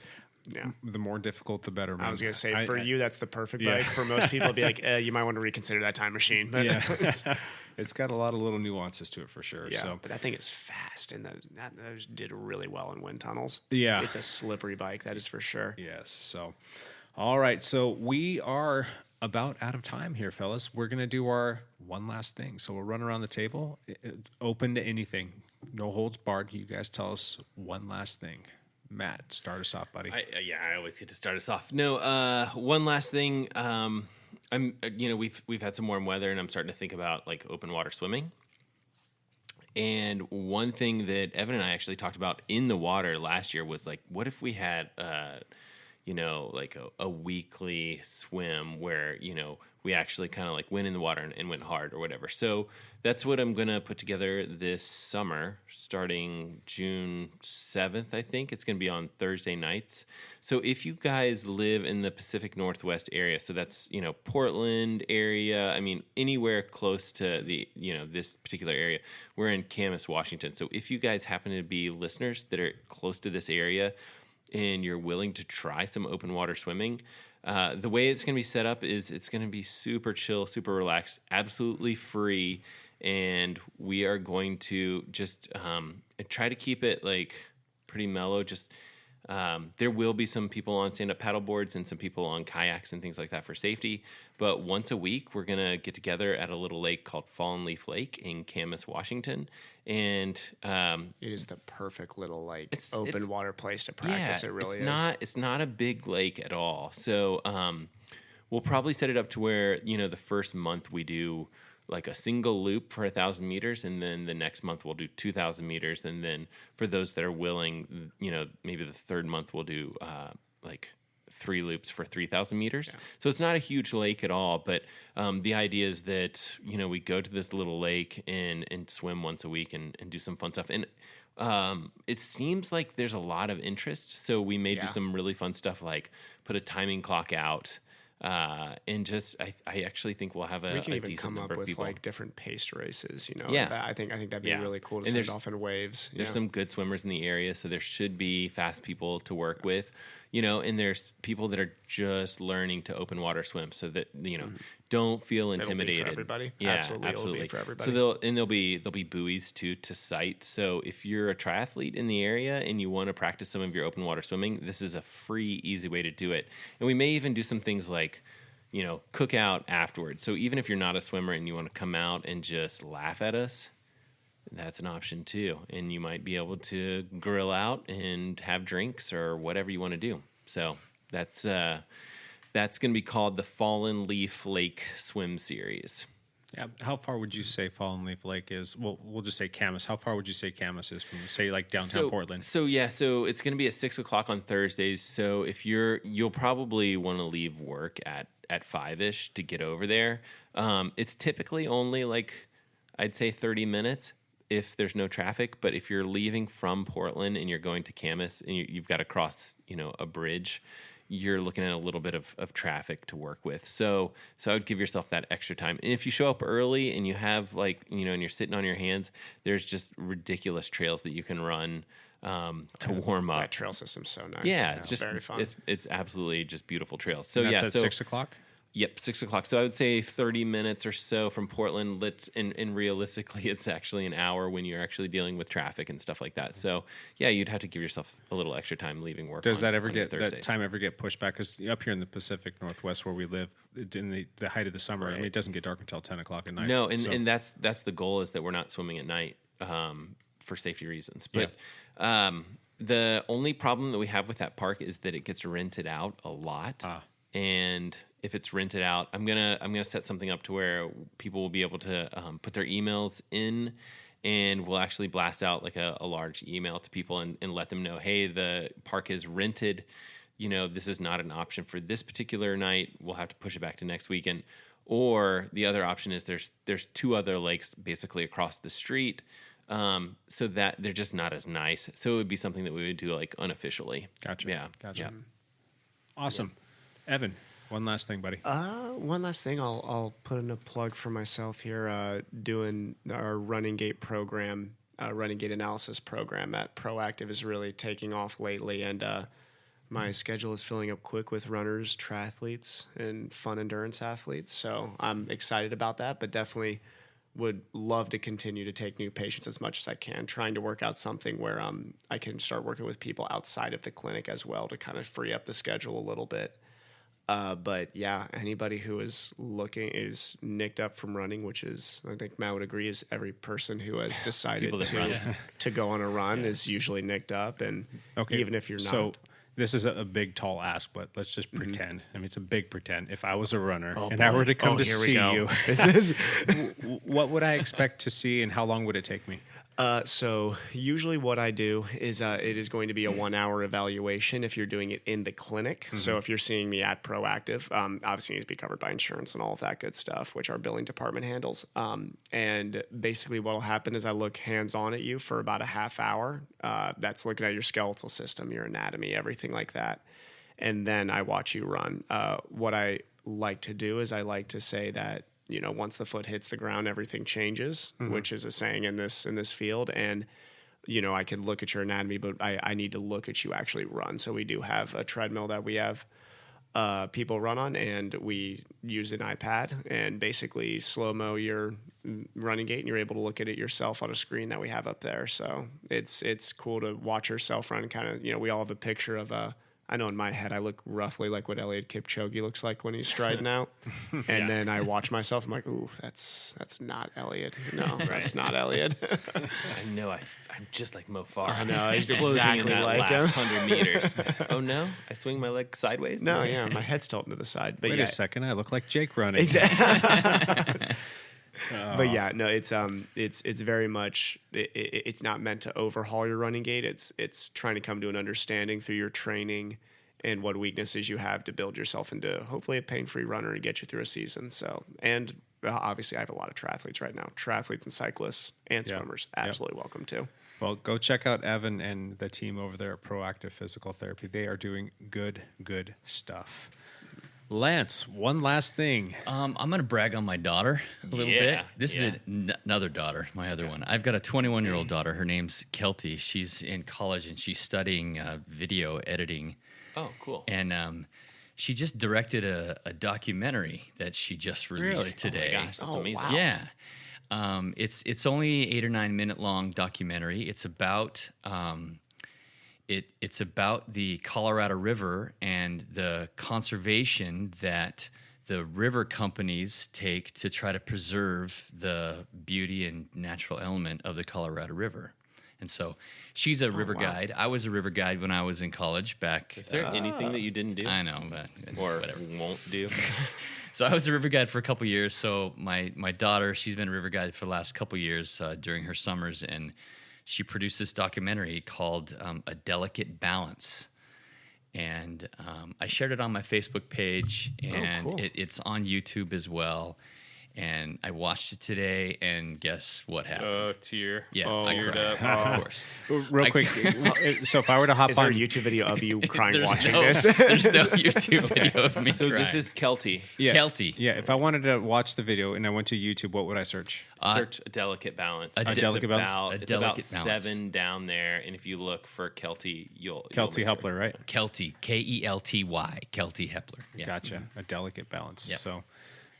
Yeah. The more difficult, the better. Man. I was going to say, for you, that's the perfect Yeah. bike. For most people, it'd be like, you might want to reconsider that time machine. But Yeah, it's got a lot of little nuances to it for sure. yeah, So but that thing is fast, and those did really well in wind tunnels. Yeah. It's a slippery bike, that is for sure. yes. So, all right. So we are about out of time here, fellas. We're gonna do our one last thing. So we'll run around the table, open to anything, no holds barred. You guys tell us one last thing. Matt, start us off, buddy. I always get to start us off. No, one last thing. We've had some warm weather, and I'm starting to think about like open water swimming. And one thing that Evan and I actually talked about in the water last year was like, what if we had, like a weekly swim where, we actually kind of like went in the water and went hard or whatever. So that's what I'm going to put together this summer, starting June 7th, I think. It's going to be on Thursday nights. So if you guys live in the Pacific Northwest area, so that's, Portland area, I mean, anywhere close to the, this particular area, we're in Camas, Washington. So if you guys happen to be listeners that are close to this area and you're willing to try some open water swimming, the way it's going to be set up is it's going to be super chill, super relaxed, absolutely free. And we are going to just try to keep it like pretty mellow. Just there will be some people on stand-up paddleboards and some people on kayaks and things like that for safety. But once a week, we're going to get together at a little lake called Fallen Leaf Lake in Camas, Washington. And It is the perfect little open water place to practice. yeah, It really is. It's not a big lake at all. So we'll probably set it up to where, the first month we do like a single loop for 1,000 meters, and then the next month we'll do 2,000 meters, and then for those that are willing, maybe the third month we'll do like 3 loops for 3,000 meters. Yeah. So it's not a huge lake at all, but the idea is that, we go to this little lake and swim once a week and do some fun stuff. And it seems like there's a lot of interest. So we may do some really fun stuff like put a timing clock out. And just, I actually think we'll have a decent come number up of with people. like different paced races, Yeah. I think that'd be really cool to send off in waves. There's some good swimmers in the area, so there should be fast people to work with, and there's people that are just learning to open water swim, so that don't feel intimidated. It'll be for everybody. Yeah, Absolutely. absolutely. It'll be for everybody. So there'll be buoys too to sight. So if you're a triathlete in the area and you want to practice some of your open water swimming, this is a free, easy way to do it. And we may even do some things like cook out afterwards. So even if you're not a swimmer and you want to come out and just laugh at us, that's an option too. And you might be able to grill out and have drinks or whatever you want to do. So that's going to be called the Fallen Leaf Lake Swim Series. Yeah. How far would you say Fallen Leaf Lake is? Well, we'll just say Camas. How far would you say Camas is from, say, like downtown Portland? So it's going to be at 6:00 on Thursdays. So if you'll probably want to leave work at 5-ish to get over there. It's typically only like, I'd say 30 minutes if there's no traffic. But if you're leaving from Portland and you're going to Camas and you've got to cross, a bridge, you're looking at a little bit of traffic to work with. So I would give yourself that extra time. And if you show up early and you have and you're sitting on your hands, there's just ridiculous trails that you can run to warm up. That trail system's so nice. Yeah, it's just just very fun. It's absolutely just beautiful trails. So and that's at 6:00? Yep, 6:00. So I would say 30 minutes or so from Portland. And realistically, it's actually an hour when you're actually dealing with traffic and stuff like that. So yeah, you'd have to give yourself a little extra time leaving work. Does that time ever get pushed back? Because up here in the Pacific Northwest where we live, in the height of the summer, it doesn't get dark until 10:00 at night. No, and that's the goal, is that we're not swimming at night for safety reasons. But the only problem that we have with that park is that it gets rented out a lot. And if it's rented out, I'm gonna set something up to where people will be able to put their emails in, and we'll actually blast out like a large email to people and let them know, hey, the park is rented. This is not an option for this particular night. We'll have to push it back to next weekend. Or the other option is there's 2 other lakes basically across the street, so that they're just not as nice. So it would be something that we would do like unofficially. Gotcha. Yeah. Gotcha. Yeah. Awesome. Evan, one last thing, buddy. One last thing. I'll put in a plug for myself here. Doing our running gait program, running gait analysis program at Proactive is really taking off lately, and my schedule is filling up quick with runners, triathletes, and fun endurance athletes. So I'm excited about that, but definitely would love to continue to take new patients as much as I can, trying to work out something where I can start working with people outside of the clinic as well to kind of free up the schedule a little bit. But yeah, anybody who is nicked up from running, which is, I think Matt would agree, is every person who has decided to go on a run is usually nicked up. And even if you're not. So this is a big, tall ask, but let's just pretend. I mean, it's a big pretend. If I was a runner I were to come to see you, what would I expect to see, and how long would it take me? So usually what I do is it is going to be a 1-hour evaluation if you're doing it in the clinic. Mm-hmm. So if you're seeing me at Proactive, obviously it needs to be covered by insurance and all of that good stuff, which our billing department handles. And basically what will happen is I look hands-on at you for about a half hour. That's looking at your skeletal system, your anatomy, everything like that. And then I watch you run. What I like to do is I like to say that, once the foot hits the ground, everything changes, which is a saying in this field. And, I can look at your anatomy, but I need to look at you actually run. So we do have a treadmill that we have people run on, and we use an iPad and basically slow-mo your running gait, and you're able to look at it yourself on a screen that we have up there. So it's cool to watch yourself run. Kind of, we all have a picture of I know in my head I look roughly like what Eliud Kipchoge looks like when he's striding out. And then I watch myself, I'm like, ooh, that's not Eliud. No, that's not Eliud. I know I'm just like Mo Farah. I know, he's exactly in that like last him. 100 meters. Oh no, I swing my leg sideways? No, yeah, my head's tilting to the side. But Wait a second, I look like Jake running. Exactly. But yeah, no, it's very much it's not meant to overhaul your running gait. It's trying to come to an understanding through your training and what weaknesses you have to build yourself into hopefully a pain-free runner and get you through a season. So, and obviously I have a lot of triathletes right now, triathletes and cyclists and swimmers, absolutely welcome too. Well, go check out Evan and the team over there at Proactive Physical Therapy. They are doing good stuff. Lance, one last thing. I'm going to brag on my daughter a little bit. This is another daughter, my other one. I've got a 21-year-old daughter. Her name's Kelty. She's in college, and she's studying video editing. Oh, cool. And she just directed a documentary that she just released today. Oh, my gosh, that's amazing. Wow. Yeah. It's only 8 or 9 minute long documentary. It's about... It's about the Colorado River and the conservation that the river companies take to try to preserve the beauty and natural element of the Colorado River. And so she's a river guide. I was a river guide when I was in college back. Is there anything that you didn't do? I know, but Or whatever. won't do? So I was a river guide for a couple years. So my daughter, she's been a river guide for the last couple years during her summers, and she produced this documentary called A Delicate Balance. And I shared it on my Facebook page, and it's on YouTube as well. And I watched it today, and guess what happened? Oh, tear. Yeah, I teared cried. up. Of course. Real quick, so if I were to hop Is there a on... YouTube video of you crying watching no, this? There's no YouTube video of me So crying. this is Kelty. Yeah, Kelty. Yeah, if I wanted to watch the video and I went to YouTube, what would I search? Search a delicate balance. A It's delicate balance? about- A It's about delicate balance. 7 down there, and if you look for Kelty, you'll Kelty make Hepler, right? Kelty, Kelty, Kelty Hepler. Yeah. Gotcha. A delicate balance. Yep. So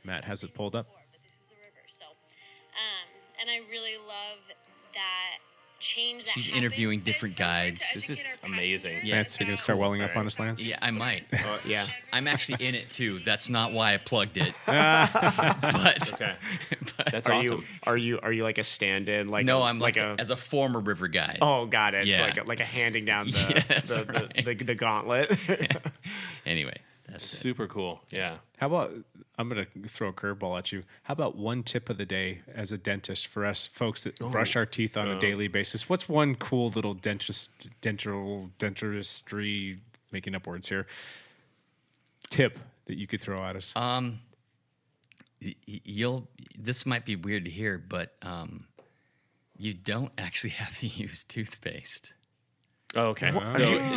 Matt has it pulled up. But this is the river. So, and I really love that change that She's happens. interviewing It's different so hard guides. to This educate is our amazing. passengers. Yeah. Lance, you're going to start welling up on us, Lance? Yeah, I might. Yeah. I'm actually in it too. That's not why I plugged it. but, Okay. but That's Are awesome. you like a stand-in? Like no, a, I'm like as a former river guide. Oh, got it. Yeah. It's like a handing down Yeah, that's the gauntlet. Anyway, that's it. Super cool. Yeah. How about, I'm going to throw a curveball at you. How about one tip of the day as a dentist for us folks that brush our teeth on a daily basis? What's one cool little dentistry, making up words here, tip that you could throw at us? This might be weird to hear, but you don't actually have to use toothpaste. Oh, okay.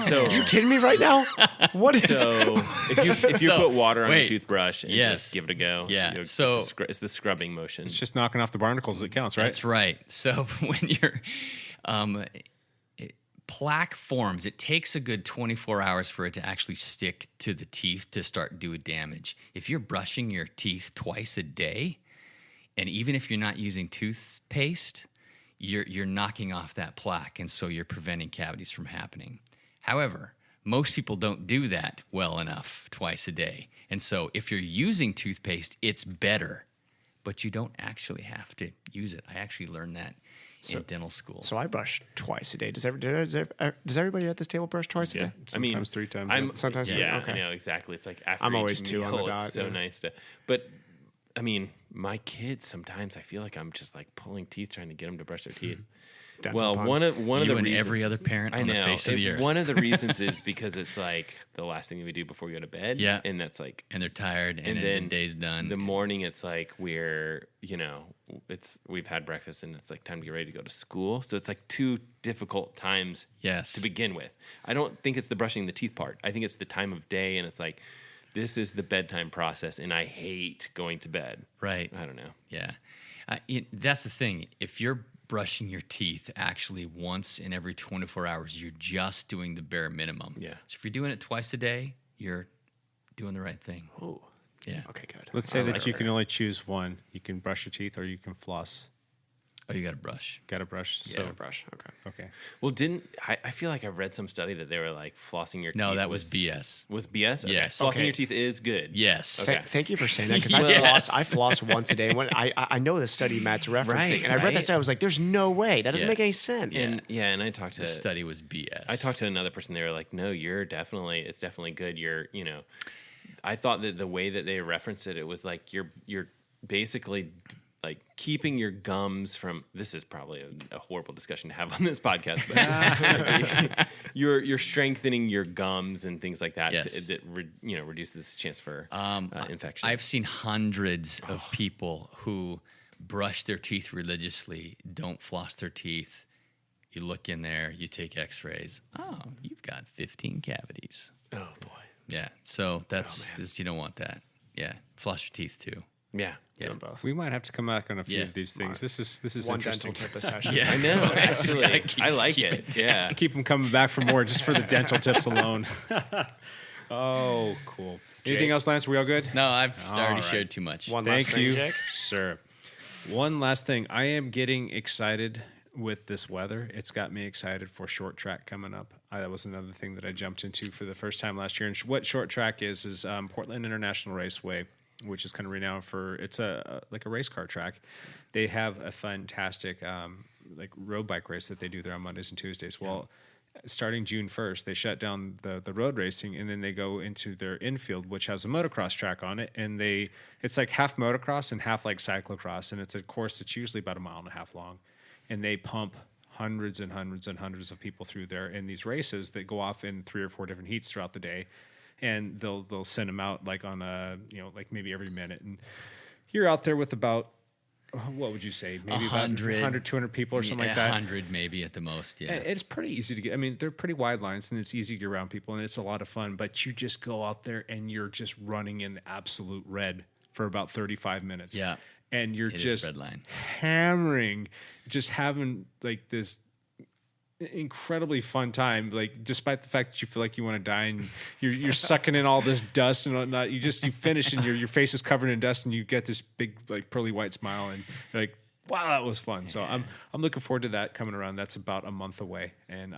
So Are you kidding me right now? What is? So if you So, put water on wait. your toothbrush and Yes. just give it a go, Yeah, you'll so- get the it's the scrubbing motion. It's just knocking off the barnacles that counts, right? That's right. So when you're plaque forms, it takes a good 24 hours for it to actually stick to the teeth to start doing damage. If you're brushing your teeth twice a day, and even if you're not using toothpaste, you're knocking off that plaque, and so you're preventing cavities from happening. However, most people don't do that well enough twice a day. And so if you're using toothpaste, it's better, but you don't actually have to use it. I actually learned that in dental school. So I brush twice a day. Does everybody at this table brush twice a day? Sometimes 3 times. I'm Sometimes three? yeah, Okay. I know exactly. It's like after I'm each always 2 on the meal, dot, It's so yeah. nice to, but I mean, my kids sometimes I feel like I'm just like pulling teeth trying to get them to brush their teeth. Dental Well, pun. one of you the and reasons, every other parent I on know the face of the earth. one of the reasons is because it's like the last thing that we do before we go to bed. Yeah. and that's like and they're tired, and and then then the day's done. the morning. It's like we've had breakfast and it's like time to get ready to go to school. So it's like 2 difficult times Yes. to begin with. I don't think it's the brushing the teeth part. I think it's the time of day, and it's like this is the bedtime process, and I hate going to bed. Right. I don't know. Yeah. That's the thing. If you're brushing your teeth actually once in every 24 hours, you're just doing the bare minimum. Yeah. So if you're doing it twice a day, you're doing the right thing. Ooh. Yeah. Okay, good. Let's say that you can only choose one. You can brush your teeth or you can floss. Oh, you got to brush. Got to brush. So So, brush. Okay. okay. Well, I feel like I read some study that they were like flossing your teeth. No, that was BS. Was BS? Okay. Yes. Flossing Okay. your teeth is good. Yes. Okay. Thank you for saying that because Yes. I floss once a day. When I know the study Matt's referencing, Right, and I read right. that study, I was like, "There's no way that doesn't Yeah. make any sense." And and I talked to The study was BS. I talked to another person. They were like, "No, it's definitely good. I thought that the way that they referenced it, it was like you're basically like keeping your gums from. This is probably a horrible discussion to have on this podcast, but you're strengthening your gums and things like that. Yes. That reduces the chance for infection. I've seen hundreds of people who brush their teeth religiously, don't floss their teeth. You look in there, you take X-rays. Oh, you've got 15 cavities. Oh boy. Yeah. So that's you don't want that. Yeah. Floss your teeth too. Yeah. Yeah. Doing both. We might have to come back on a few Yeah. of these things. This is One interesting. dental tip a session. Yeah. I know. Actually, Keep- I like keep it. Yeah. Keep them coming back for more just for the dental tips alone. Oh, cool. Anything Jake? else, Lance? We all good? No, I've All already right. shared too much. One Thank last thing, you, Jake. sir. One last thing. I am getting excited with this weather. It's got me excited for short track coming up. That was another thing that I jumped into for the first time last year. And what short track is Portland International Raceway, which is kind of renowned for it's like a race car track. They have a fantastic like road bike race that they do there on Mondays and Tuesdays. Well, starting June 1st, they shut down the road racing, and then they go into their infield, which has a motocross track on it. And it's like half motocross and half like cyclocross. And it's a course that's usually about 1.5 miles long. And they pump hundreds and hundreds and hundreds of people through there in these races that go off in 3 or 4 different heats throughout the day. And they'll send them out like on like maybe every minute. And you're out there with about, what would you say? Maybe 100, about 100, 200 people or something like that. 100 maybe at the most, yeah. It's pretty easy to get. I mean, they're pretty wide lines, and it's easy to get around people, and it's a lot of fun. But you just go out there, and you're just running in the absolute red for about 35 minutes. Yeah. And you're It is just red line. hammering, just having like this incredibly fun time, like despite the fact that you feel like you want to die and you're sucking in all this dust and whatnot. You finish and your face is covered in dust and you get this big like pearly white smile and you're like, wow, that was fun. So I'm looking forward to that coming around. That's about a month away, and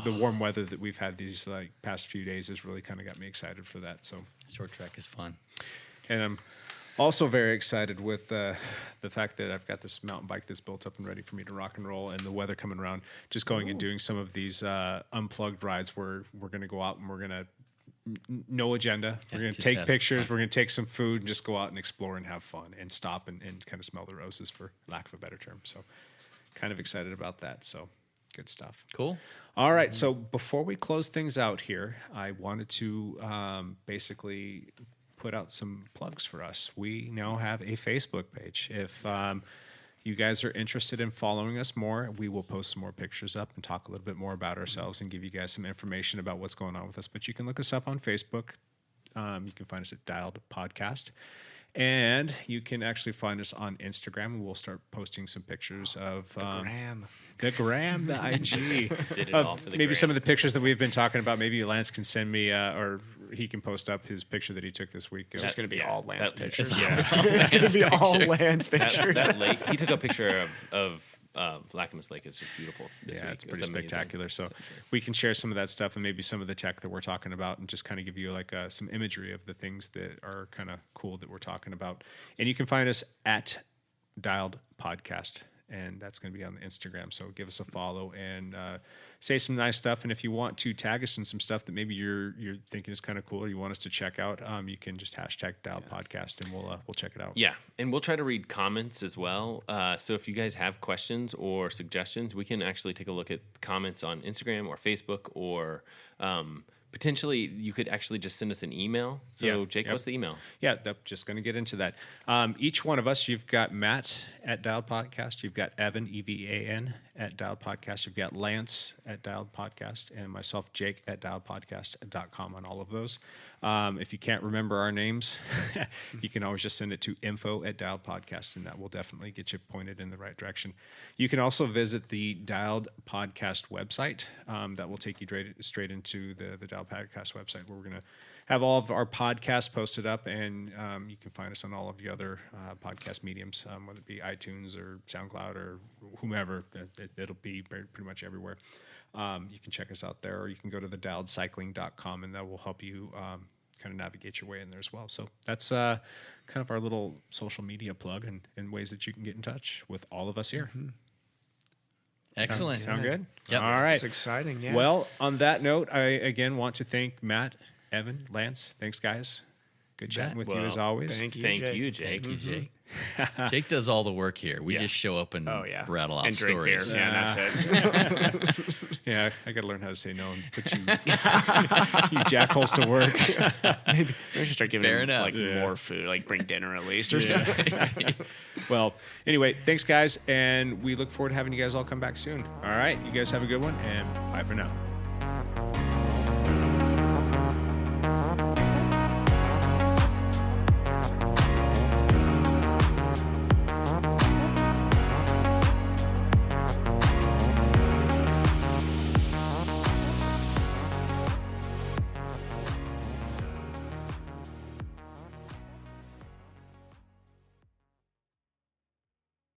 the warm weather that we've had these like past few days has really kind of got me excited for that. So Short track is fun. and I'm also very excited with the fact that I've got this mountain bike that's built up and ready for me to rock and roll, and the weather coming around. Just going and doing some of these unplugged rides where we're going to go out and we're going to no agenda. We're going to just take have some pictures. fun. We're going to take some food and just go out and explore and have fun and stop and kind of smell the roses, for lack of a better term. So kind of excited about that. So good stuff. Cool. All right. So before we close things out here, I wanted to basically put out some plugs for us. We now have a Facebook page. If you guys are interested in following us more, we will post some more pictures up and talk a little bit more about ourselves and give you guys some information about what's going on with us. But you can look us up on Facebook. You can find us at Dialed Podcast. And you can actually find us on Instagram. We'll start posting some pictures of the gram, the IG, Did it of all for the maybe gram. some of the pictures that we've been talking about. Maybe Lance can send me, or he can post up his picture that he took this week. It's just going to be all Lance pictures. Yeah. It's going to be all Lance That, pictures. that lake. He took a picture of Lacamas Lake. It's just beautiful. This Yeah, week. it's pretty It was amazing. spectacular. So we can share some of that stuff and maybe some of the tech that we're talking about and just kind of give you like some imagery of the things that are kind of cool that we're talking about. And you can find us at Dialed Podcast, and that's going to be on the Instagram. So give us a follow and say some nice stuff. And if you want to tag us in some stuff that maybe you're thinking is kind of cool or you want us to check out, you can just hashtag Dialed Podcast and we'll check it out. Yeah, and we'll try to read comments as well. So if you guys have questions or suggestions, we can actually take a look at comments on Instagram or Facebook, or potentially you could actually just send us an email. So Yeah, Jake, what's the email? Yeah, just going to get into that. Each one of us, you've got Matt at Dialed Podcast, you've got Evan, EVAN, at Dialed Podcast, you've got Lance at Dialed Podcast, and myself, Jake, at dialedpodcast.com on all of those. If you can't remember our names, you can always just send it to info@Dialed Podcast, and that will definitely get you pointed in the right direction. You can also visit the Dialed Podcast website. That will take you straight into the Dialed Podcast website, where we're going to have all of our podcasts posted up, and you can find us on all of the other podcast mediums, whether it be iTunes or SoundCloud or whomever. It'll be pretty much everywhere. You can check us out there, or you can go to thedialedcycling.com, and that will help you kind of navigate your way in there as well. So that's kind of our little social media plug and ways that you can get in touch with all of us here. Mm-hmm. Excellent. Sound good? Yep. All right. It's exciting, yeah. Well, on that note, I again want to thank Matt, Evan, Lance. Thanks, guys. Good chatting with Well, you as always. Thank you, Thank Jake. you, Jake. Thank you, Jake. Jake does all the work here. We Yeah. just show up and rattle off And drink beer. stories. Yeah, that's it. Yeah, I got to learn how to say no and put you, you jackholes to work. Maybe we should start giving Fair them enough. like Yeah. more food, like bring dinner at least or something. Well, anyway, thanks, guys, and we look forward to having you guys all come back soon. All right, you guys have a good one, and bye for now.